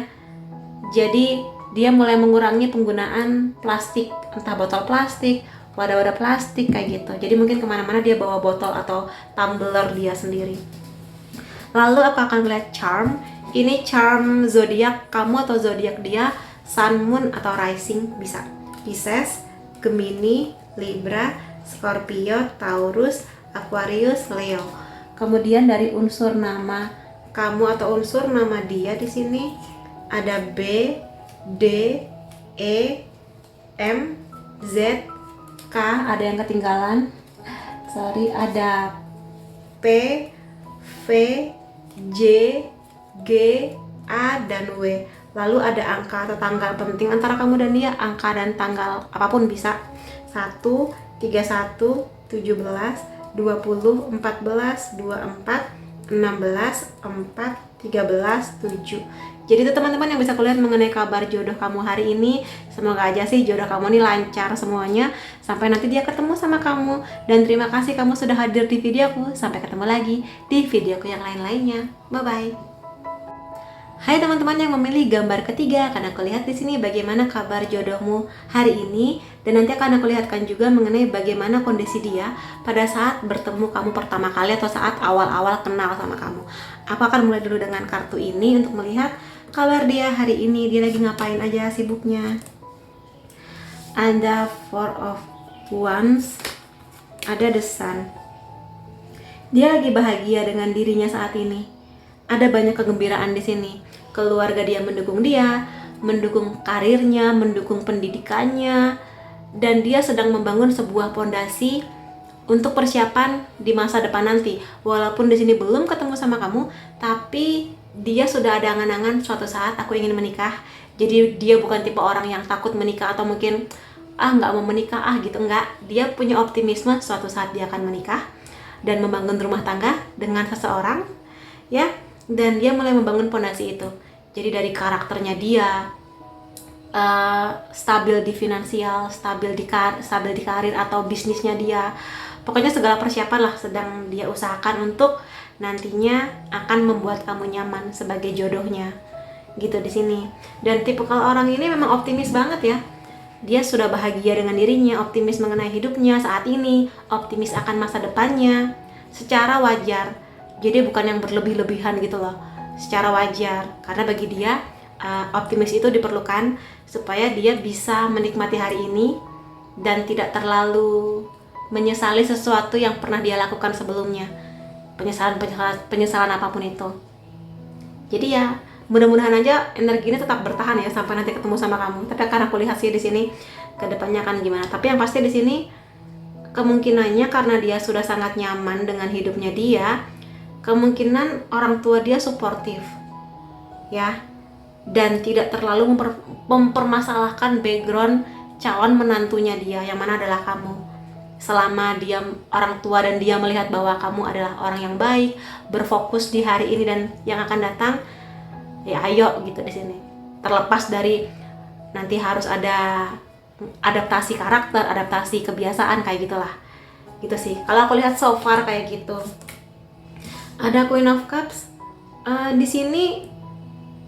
Jadi dia mulai mengurangi penggunaan plastik, entah botol plastik, wadah-wadah plastik kayak gitu. Jadi mungkin kemana-mana dia bawa botol atau tumbler dia sendiri. Lalu aku akan melihat charm. Ini charm zodiak kamu atau zodiak dia, Sun, Moon, atau Rising bisa. Pisces, Gemini, Libra, Scorpio, Taurus, Aquarius, Leo. Kemudian dari unsur nama kamu atau unsur nama dia di sini ada B, D, E, M, Z, K. Ada yang ketinggalan. Sorry, ada P, V, J, G, A, dan W. lalu ada angka atau tanggal penting antara kamu dan dia, angka dan tanggal apapun bisa. 1, 31, 17, 20, 14, 24, 16, 4, 13, 7. Jadi itu teman-teman yang bisa kulihat mengenai kabar jodoh kamu hari ini. Semoga aja sih jodoh kamu ini lancar semuanya sampai nanti dia ketemu sama kamu. Dan terima kasih kamu sudah hadir di videoku. Sampai ketemu lagi di videoku yang lain-lainnya. Bye-bye. Hai teman-teman yang memilih gambar ketiga, akan aku lihat di sini bagaimana kabar jodohmu hari ini, dan nanti akan aku lihatkan juga mengenai bagaimana kondisi dia pada saat bertemu kamu pertama kali atau saat awal-awal kenal sama kamu. Aku akan mulai dulu dengan kartu ini untuk melihat kabar dia hari ini, dia lagi ngapain aja sibuknya. Ada Four of Wands, ada The Sun. Dia lagi bahagia dengan dirinya saat ini. Ada banyak kegembiraan di sini. Keluarga dia mendukung karirnya, mendukung pendidikannya, dan dia sedang membangun sebuah fondasi untuk persiapan di masa depan nanti. Walaupun di sini belum ketemu sama kamu, tapi dia sudah ada angan-angan suatu saat aku ingin menikah. Jadi dia bukan tipe orang yang takut menikah atau mungkin nggak mau menikah gitu, enggak. Dia punya optimisme suatu saat dia akan menikah dan membangun rumah tangga dengan seseorang, ya. Dan dia mulai membangun fondasi itu. Jadi dari karakternya dia, stabil di finansial, stabil di karir atau bisnisnya dia. Pokoknya segala persiapan lah sedang dia usahakan untuk nantinya akan membuat kamu nyaman sebagai jodohnya. Gitu di sini. Dan tipikal orang ini memang optimis banget ya. Dia sudah bahagia dengan dirinya, optimis mengenai hidupnya saat ini, optimis akan masa depannya secara wajar. Jadi bukan yang berlebih-lebihan gitu loh, secara wajar. Karena bagi dia optimis itu diperlukan supaya dia bisa menikmati hari ini dan tidak terlalu menyesali sesuatu yang pernah dia lakukan sebelumnya. Penyesalan apapun itu. Jadi ya mudah-mudahan aja energinya tetap bertahan ya sampai nanti ketemu sama kamu. Tapi karena aku lihat sih di sini kedepannya akan gimana. Tapi yang pasti di sini kemungkinannya karena dia sudah sangat nyaman dengan hidupnya dia, kemungkinan orang tua dia suportif ya, dan tidak terlalu mempermasalahkan background calon menantunya dia yang mana adalah kamu. Selama dia orang tua dan dia melihat bahwa kamu adalah orang yang baik, berfokus di hari ini dan yang akan datang, ya ayo gitu di sini. Terlepas dari nanti harus ada adaptasi karakter, adaptasi kebiasaan kayak gitulah. Gitu sih. Kalau aku lihat so far kayak gitu. Ada Queen of Cups. Di sini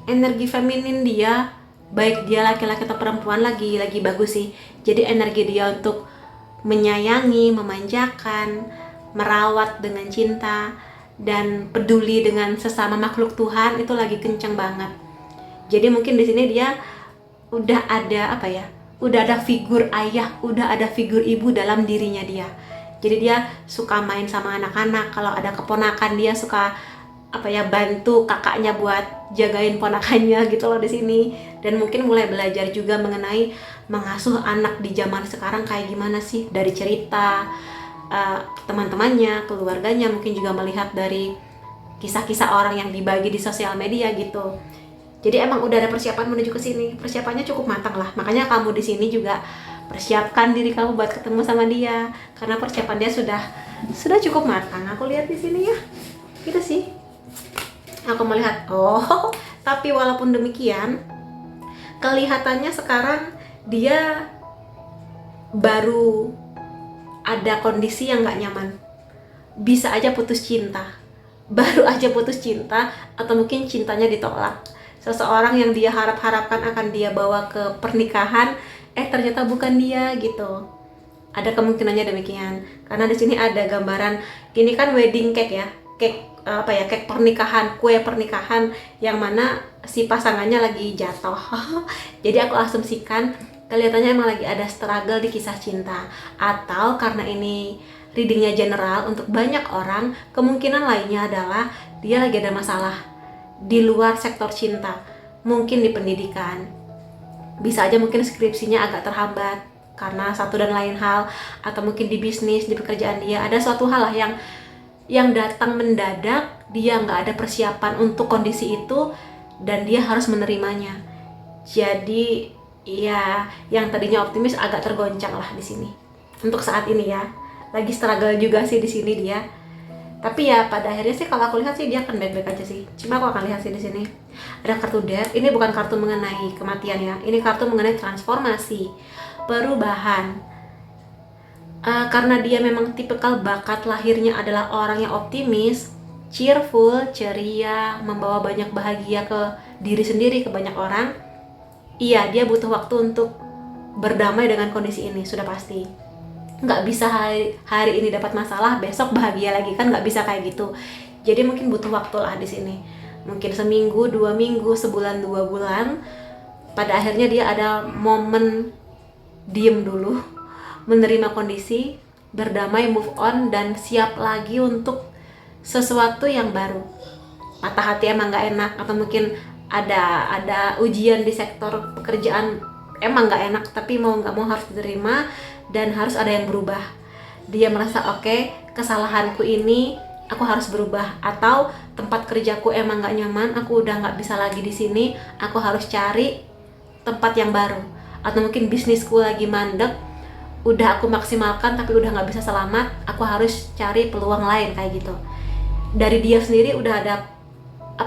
energi feminin dia, baik dia laki-laki atau perempuan lagi bagus sih. Jadi energi dia untuk menyayangi, memanjakan, merawat dengan cinta dan peduli dengan sesama makhluk Tuhan itu lagi kenceng banget. Jadi mungkin di sini dia udah ada udah ada figur ayah, udah ada figur ibu dalam dirinya dia. Jadi dia suka main sama anak-anak. Kalau ada keponakan dia suka bantu kakaknya buat jagain ponakannya gitu loh di sini. Dan mungkin mulai belajar juga mengenai mengasuh anak di zaman sekarang kayak gimana sih, dari cerita teman-temannya, keluarganya, mungkin juga melihat dari kisah-kisah orang yang dibagi di sosial media gitu. Jadi emang udah ada persiapan menuju ke sini. Persiapannya cukup matang lah. Makanya kamu di sini juga persiapkan diri kamu buat ketemu sama dia, karena persiapan dia sudah cukup matang. Aku lihat di sini ya, gitu sih. Aku melihat, tapi walaupun demikian, kelihatannya sekarang dia baru ada kondisi yang nggak nyaman. Bisa aja putus cinta, baru aja putus cinta, atau mungkin cintanya ditolak. Seseorang yang dia harapkan akan dia bawa ke pernikahan, ternyata bukan dia gitu. Ada kemungkinannya demikian. Karena di sini ada gambaran, ini kan wedding cake ya, cake pernikahan, kue pernikahan yang mana si pasangannya lagi jatuh. Jadi aku asumsikan kelihatannya emang lagi ada struggle di kisah cinta. Atau karena ini readingnya general untuk banyak orang, kemungkinan lainnya adalah dia lagi ada masalah di luar sektor cinta, mungkin di pendidikan. Bisa aja mungkin skripsinya agak terhambat karena satu dan lain hal, atau mungkin di bisnis, di pekerjaan dia ada suatu hal lah yang datang mendadak, dia nggak ada persiapan untuk kondisi itu dan dia harus menerimanya. Jadi ya yang tadinya optimis agak tergoncang lah di sini. Untuk saat ini ya, lagi struggle juga sih di sini dia. Tapi ya pada akhirnya sih kalau aku lihat sih dia akan baik-baik aja sih. Cuma aku akan lihat sih di sini ada kartu death. Ini bukan kartu mengenai kematian ya. Ini kartu mengenai transformasi, perubahan. Karena dia memang tipikal bakat lahirnya adalah orang yang optimis, cheerful, ceria, membawa banyak bahagia ke diri sendiri, ke banyak orang. Iya, dia butuh waktu untuk berdamai dengan kondisi ini, sudah pasti. Nggak bisa hari ini dapat masalah, besok bahagia lagi, kan nggak bisa kayak gitu. Jadi mungkin butuh waktu lah di sini. Mungkin seminggu, 2 minggu, sebulan, 2 bulan. Pada akhirnya dia ada momen diem dulu, menerima kondisi, berdamai, move on, dan siap lagi untuk sesuatu yang baru. Patah hati emang nggak enak, atau mungkin ada ujian di sektor pekerjaan emang nggak enak, tapi mau nggak mau harus diterima dan harus ada yang berubah. Dia merasa oke, kesalahanku ini aku harus berubah, atau tempat kerjaku emang nggak nyaman, aku udah nggak bisa lagi di sini, aku harus cari tempat yang baru. Atau mungkin bisnisku lagi mandek, udah aku maksimalkan tapi udah nggak bisa selamat, aku harus cari peluang lain kayak gitu. Dari dia sendiri udah ada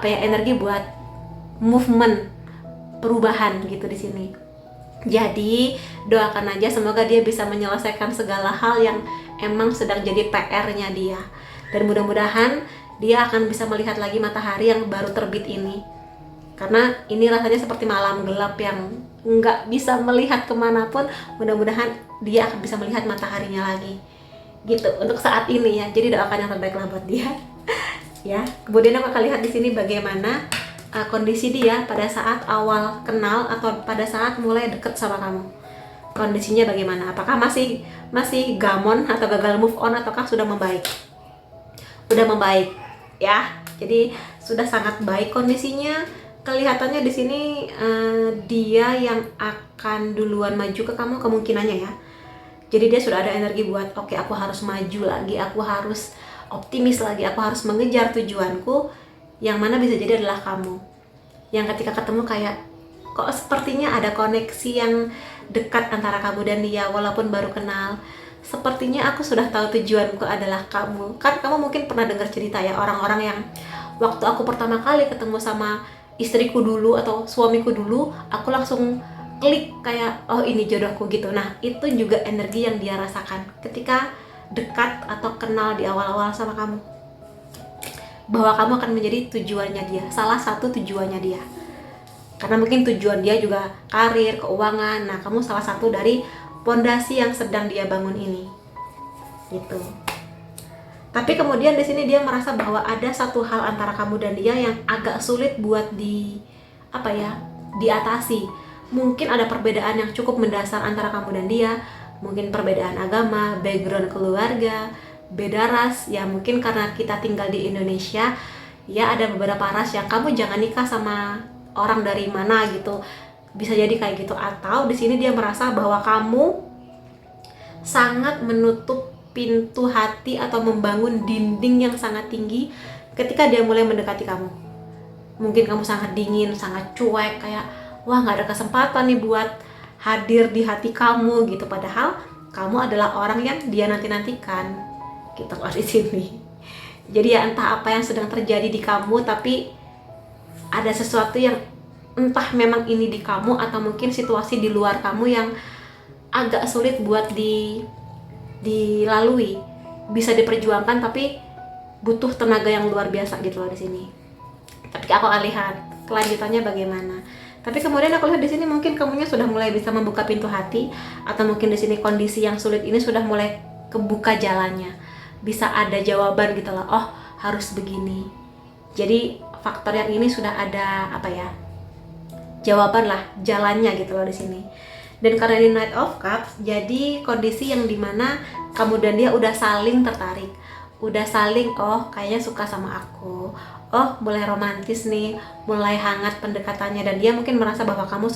energi buat movement, perubahan gitu di sini. Jadi doakan aja semoga dia bisa menyelesaikan segala hal yang emang sedang jadi PR-nya dia, dan mudah-mudahan dia akan bisa melihat lagi matahari yang baru terbit ini. Karena ini rasanya seperti malam gelap yang nggak bisa melihat kemanapun. Mudah-mudahan dia akan bisa melihat mataharinya lagi gitu untuk saat ini ya. Jadi doakan yang terbaik lah buat dia. Ya, kemudian aku akan lihat di sini bagaimana kondisi dia pada saat awal kenal atau pada saat mulai deket sama kamu. Kondisinya bagaimana? Apakah masih gamon atau gagal move on, ataukah sudah membaik? Udah membaik ya. Jadi sudah sangat baik kondisinya. Kelihatannya di sini dia yang akan duluan maju ke kamu kemungkinannya ya. Jadi dia sudah ada energi buat oke, aku harus maju lagi, aku harus optimis lagi, aku harus mengejar tujuanku, yang mana bisa jadi adalah kamu. Yang ketika ketemu kayak kok sepertinya ada koneksi yang dekat antara kamu dan dia walaupun baru kenal. Sepertinya aku sudah tahu tujuanku adalah kamu. Kan kamu mungkin pernah dengar cerita ya, orang-orang yang waktu aku pertama kali ketemu sama istriku dulu atau suamiku dulu, aku langsung klik kayak oh ini jodohku gitu. Nah itu juga energi yang dia rasakan ketika dekat atau kenal di awal-awal sama kamu, bahwa kamu akan menjadi tujuannya dia, salah satu tujuannya dia. Karena mungkin tujuan dia juga karir, keuangan. Nah kamu salah satu dari pondasi yang sedang dia bangun ini gitu. Tapi kemudian di sini dia merasa bahwa ada satu hal antara kamu dan dia yang agak sulit buat diatasi. Mungkin ada perbedaan yang cukup mendasar antara kamu dan dia. Mungkin perbedaan agama, background keluarga, beda ras. Ya mungkin karena kita tinggal di Indonesia, ya ada beberapa ras yang kamu jangan nikah sama orang dari mana gitu. Bisa jadi kayak gitu. Atau di sini dia merasa bahwa kamu sangat menutup pintu hati atau membangun dinding yang sangat tinggi ketika dia mulai mendekati kamu. Mungkin kamu sangat dingin, sangat cuek, kayak wah nggak ada kesempatan nih buat hadir di hati kamu gitu. Padahal kamu adalah orang yang dia nanti-nantikan gitu loh di sini. Jadi ya entah apa yang sedang terjadi di kamu, tapi ada sesuatu yang entah memang ini di kamu atau mungkin situasi di luar kamu yang agak sulit buat dilalui, bisa diperjuangkan tapi butuh tenaga yang luar biasa gitu loh di sini. Tapi aku akan lihat kelanjutannya bagaimana. Tapi kemudian aku lihat di sini mungkin kamunya sudah mulai bisa membuka pintu hati, atau mungkin di sini kondisi yang sulit ini sudah mulai kebuka jalannya. Bisa ada jawaban gitu loh. Oh, harus begini. Jadi faktor yang ini sudah ada jawaban lah, jalannya gitu loh di sini. Dan karena ini Knight of Cups, jadi kondisi yang dimana kamu dan dia udah saling tertarik, udah saling kayaknya suka sama aku, mulai romantis nih, mulai hangat pendekatannya, dan dia mungkin merasa bahwa kamu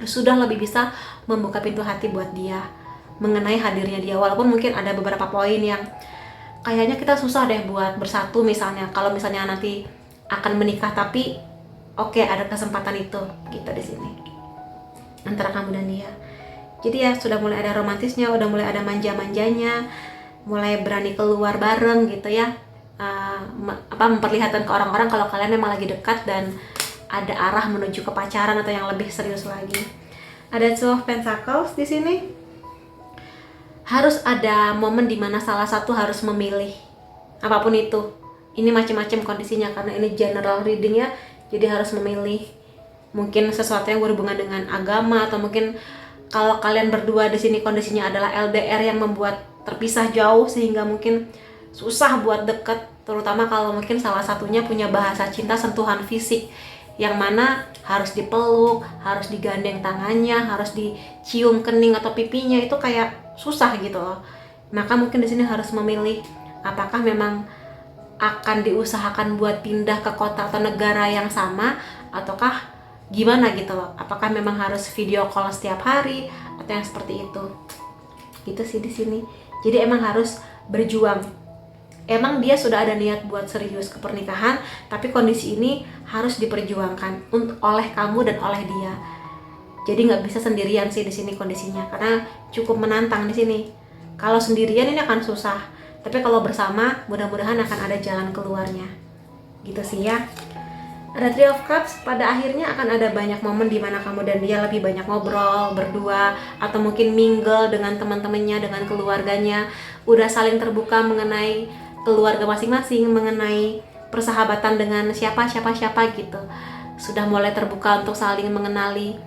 sudah lebih bisa membuka pintu hati buat dia mengenai hadirnya dia. Walaupun mungkin ada beberapa poin yang kayaknya kita susah deh buat bersatu, misalnya kalau misalnya nanti akan menikah, tapi ada kesempatan itu gitu di sini. antara kamu dan dia. Jadi ya sudah mulai ada romantisnya, udah mulai ada manja-manjanya, mulai berani keluar bareng gitu ya. Memperlihatkan ke orang-orang kalau kalian memang lagi dekat dan ada arah menuju ke pacaran atau yang lebih serius lagi. Ada Two of Pentacles di sini. Harus ada momen dimana salah satu harus memilih apapun itu. Ini macam-macam kondisinya karena ini general reading ya. Jadi harus memilih mungkin sesuatu yang berhubungan dengan agama, atau mungkin kalau kalian berdua di sini kondisinya adalah LDR yang membuat terpisah jauh sehingga mungkin susah buat deket, terutama kalau mungkin salah satunya punya bahasa cinta sentuhan fisik yang mana harus dipeluk, harus digandeng tangannya, harus dicium kening atau pipinya, itu kayak susah gitu loh. Maka mungkin di sini harus memilih apakah memang akan diusahakan buat pindah ke kota atau negara yang sama, ataukah gimana gitu loh, apakah memang harus video call setiap hari atau yang seperti itu gitu sih di sini. Jadi emang harus berjuang, emang dia sudah ada niat buat serius ke pernikahan, tapi kondisi ini harus diperjuangkan oleh kamu dan oleh dia. Jadi nggak bisa sendirian sih di sini kondisinya, karena cukup menantang di sini. Kalau sendirian ini akan susah, tapi kalau bersama mudah-mudahan akan ada jalan keluarnya gitu sih ya. Ada Three of Cups, pada akhirnya akan ada banyak momen di mana kamu dan dia lebih banyak ngobrol berdua, atau mungkin mingle dengan teman-temannya, dengan keluarganya, udah saling terbuka mengenai keluarga masing-masing, mengenai persahabatan dengan siapa gitu. Sudah mulai terbuka untuk saling mengenali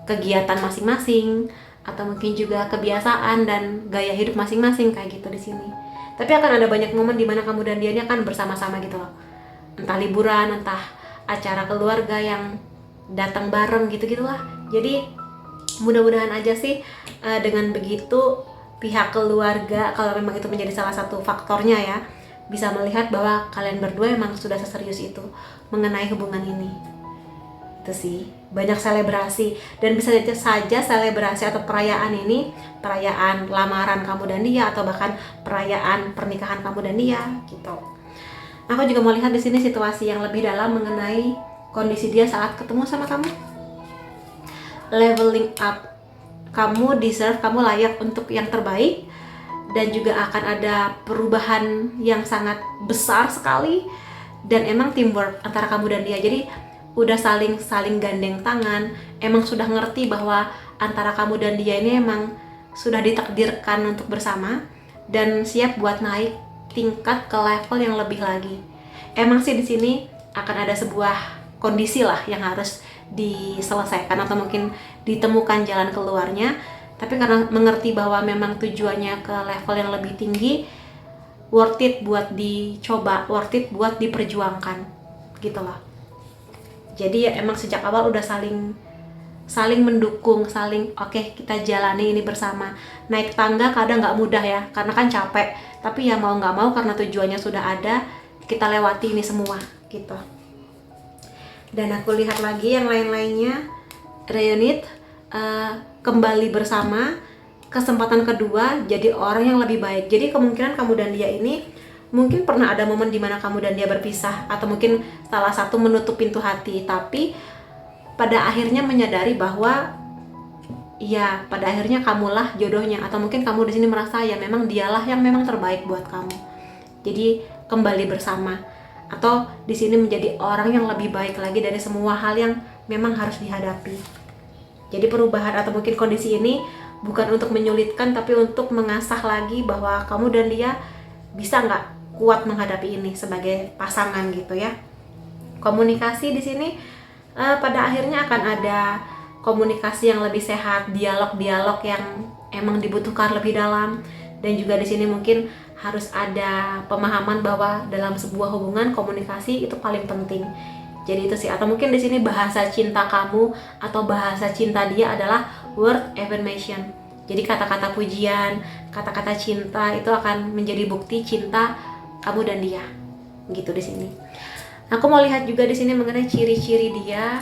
kegiatan masing-masing, atau mungkin juga kebiasaan dan gaya hidup masing-masing kayak gitu di sini. Tapi akan ada banyak momen di mana kamu dan dia ini akan bersama-sama gitu loh. Entah liburan, entah acara keluarga yang datang bareng gitu-gitulah. Jadi mudah-mudahan aja sih dengan begitu pihak keluarga, kalau memang itu menjadi salah satu faktornya ya, bisa melihat bahwa kalian berdua emang sudah seserius itu mengenai hubungan ini. Itu sih, banyak selebrasi, dan bisa saja selebrasi atau perayaan ini perayaan lamaran kamu dan dia, atau bahkan perayaan pernikahan kamu dan dia gitu. Aku juga mau lihat di sini situasi yang lebih dalam mengenai kondisi dia saat ketemu sama kamu. Leveling up, kamu deserve, kamu layak untuk yang terbaik, dan juga akan ada perubahan yang sangat besar sekali, dan emang teamwork antara kamu dan dia. Jadi udah saling gandeng tangan, emang sudah ngerti bahwa antara kamu dan dia ini emang sudah ditakdirkan untuk bersama dan siap buat naik tingkat ke level yang lebih lagi. Emang sih di sini akan ada sebuah kondisi lah yang harus diselesaikan atau mungkin ditemukan jalan keluarnya. Tapi karena mengerti bahwa memang tujuannya ke level yang lebih tinggi, worth it buat dicoba, worth it buat diperjuangkan gitu loh. Jadi ya emang sejak awal udah saling mendukung, saling oke, kita jalani ini bersama. Naik tangga kadang nggak mudah ya, karena kan capek, tapi ya mau nggak mau karena tujuannya sudah ada, kita lewati ini semua gitu. Dan aku lihat lagi yang lain-lainnya, reunite, kembali bersama, kesempatan kedua jadi orang yang lebih baik. Jadi kemungkinan kamu dan dia ini mungkin pernah ada momen dimana kamu dan dia berpisah, atau mungkin salah satu menutup pintu hati, tapi pada akhirnya menyadari bahwa ya pada akhirnya kamulah jodohnya, atau mungkin kamu di sini merasa ya memang dialah yang memang terbaik buat kamu. Jadi kembali bersama, atau di sini menjadi orang yang lebih baik lagi dari semua hal yang memang harus dihadapi. Jadi perubahan atau mungkin kondisi ini bukan untuk menyulitkan, tapi untuk mengasah lagi bahwa kamu dan dia bisa nggak kuat menghadapi ini sebagai pasangan gitu ya. Komunikasi di sini pada akhirnya akan ada komunikasi yang lebih sehat, dialog-dialog yang emang dibutuhkan lebih dalam, dan juga di sini mungkin harus ada pemahaman bahwa dalam sebuah hubungan komunikasi itu paling penting. Jadi itu sih, atau mungkin di sini bahasa cinta kamu atau bahasa cinta dia adalah word affirmation. Jadi kata-kata pujian, kata-kata cinta itu akan menjadi bukti cinta kamu dan dia. Gitu di sini. Aku mau lihat juga di sini mengenai ciri-ciri dia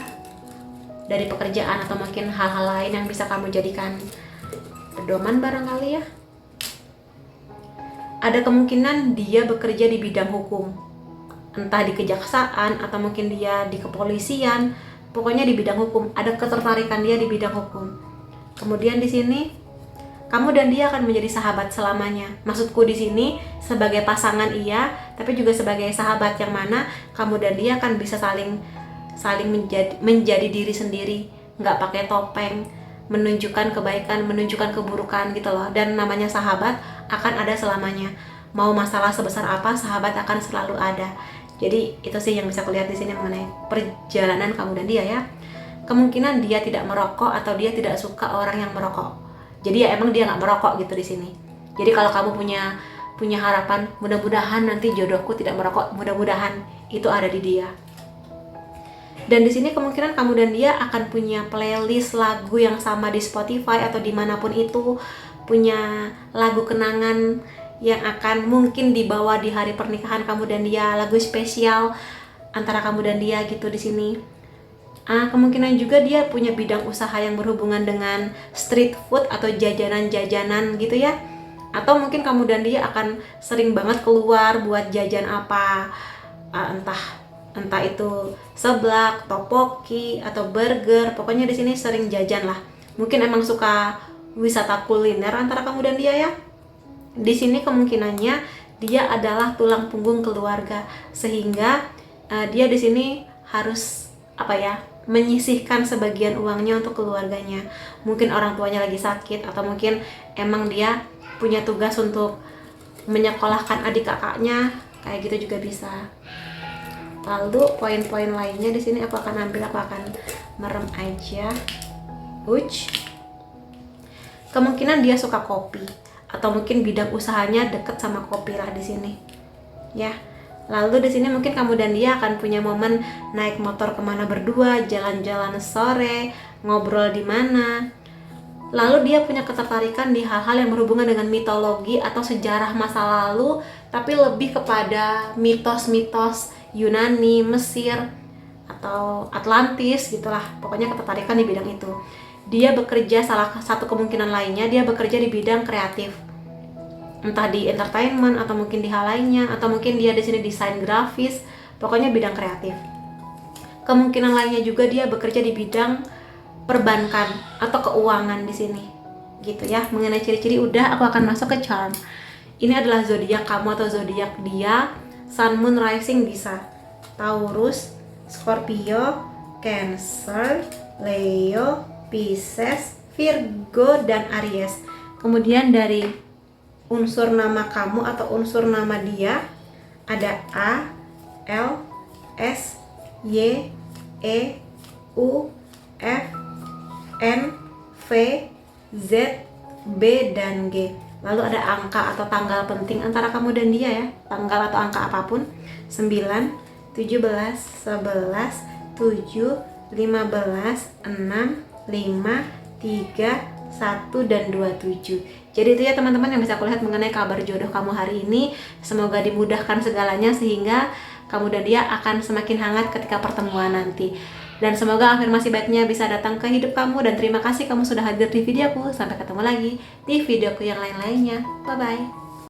dari pekerjaan atau mungkin hal-hal lain yang bisa kamu jadikan pedoman barangkali ya. Ada kemungkinan dia bekerja di bidang hukum, entah di kejaksaan atau mungkin dia di kepolisian, Pokoknya di bidang hukum, ada ketertarikan dia di bidang hukum. Kemudian di sini kamu dan dia akan menjadi sahabat selamanya. Maksudku di sini sebagai pasangan iya, tapi juga sebagai sahabat yang mana kamu dan dia akan bisa saling menjadi diri sendiri, nggak pakai topeng, menunjukkan kebaikan, menunjukkan keburukan gitu loh. Dan namanya sahabat akan ada selamanya. Mau masalah sebesar apa, sahabat akan selalu ada. Jadi itu sih yang bisa kulihat di sini mengenai perjalanan kamu dan dia ya. Kemungkinan dia tidak merokok atau dia tidak suka orang yang merokok. Jadi ya emang dia nggak merokok gitu di sini. Jadi kalau kamu punya harapan, mudah-mudahan nanti jodohku tidak merokok, mudah-mudahan itu ada di dia. Dan di sini kemungkinan kamu dan dia akan punya playlist lagu yang sama di Spotify atau dimanapun itu, punya lagu kenangan yang akan mungkin dibawa di hari pernikahan kamu dan dia, lagu spesial antara kamu dan dia gitu di sini. Kemungkinan juga dia punya bidang usaha yang berhubungan dengan street food atau jajanan-jajanan gitu ya. Atau mungkin kamu dan dia akan sering banget keluar buat jajan apa, entah itu seblak, topoki atau burger. Pokoknya di sini sering jajan lah. Mungkin emang suka wisata kuliner antara kamu dan dia ya. Di sini kemungkinannya dia adalah tulang punggung keluarga, sehingga dia di sini harus menyisihkan sebagian uangnya untuk keluarganya. Mungkin orang tuanya lagi sakit, atau mungkin emang dia punya tugas untuk menyekolahkan adik kakaknya, kayak gitu juga bisa. Lalu poin-poin lainnya di sini aku akan merem aja. Kemungkinan dia suka kopi, atau mungkin bidang usahanya deket sama kopi lah di sini ya. Lalu di sini mungkin kamu dan dia akan punya momen naik motor kemana berdua, jalan-jalan sore, ngobrol di mana. Lalu dia punya ketertarikan di hal-hal yang berhubungan dengan mitologi atau sejarah masa lalu, tapi lebih kepada mitos-mitos Yunani, Mesir, atau Atlantis gitulah. Pokoknya ketertarikan di bidang itu. Dia bekerja, salah satu kemungkinan lainnya dia bekerja di bidang kreatif, entah di entertainment atau mungkin di hal lainnya, atau mungkin dia di sini desain grafis, pokoknya bidang kreatif. Kemungkinan lainnya juga dia bekerja di bidang perbankan atau keuangan di sini, gitu ya. Mengenai ciri-ciri udah, aku akan masuk ke charm. Ini adalah zodiak kamu atau zodiak dia. Sun, Moon, Rising bisa Taurus, Scorpio, Cancer, Leo, Pisces, Virgo, dan Aries. Kemudian dari unsur nama kamu atau unsur nama dia ada A, L, S, Y, E, U, F, N, V, Z, B, dan G. Lalu ada angka atau tanggal penting antara kamu dan dia ya. Tanggal atau angka apapun: 9, 17, 11, 7, 15, 6, 5, 3, 1, dan 27. Jadi itu ya teman-teman yang bisa aku lihat mengenai kabar jodoh kamu hari ini. Semoga dimudahkan segalanya sehingga kamu dan dia akan semakin hangat ketika pertemuan nanti. Dan semoga afirmasi baiknya bisa datang ke hidup kamu. Dan terima kasih kamu sudah hadir di videoku. Sampai ketemu lagi di videoku yang lain-lainnya. Bye-bye.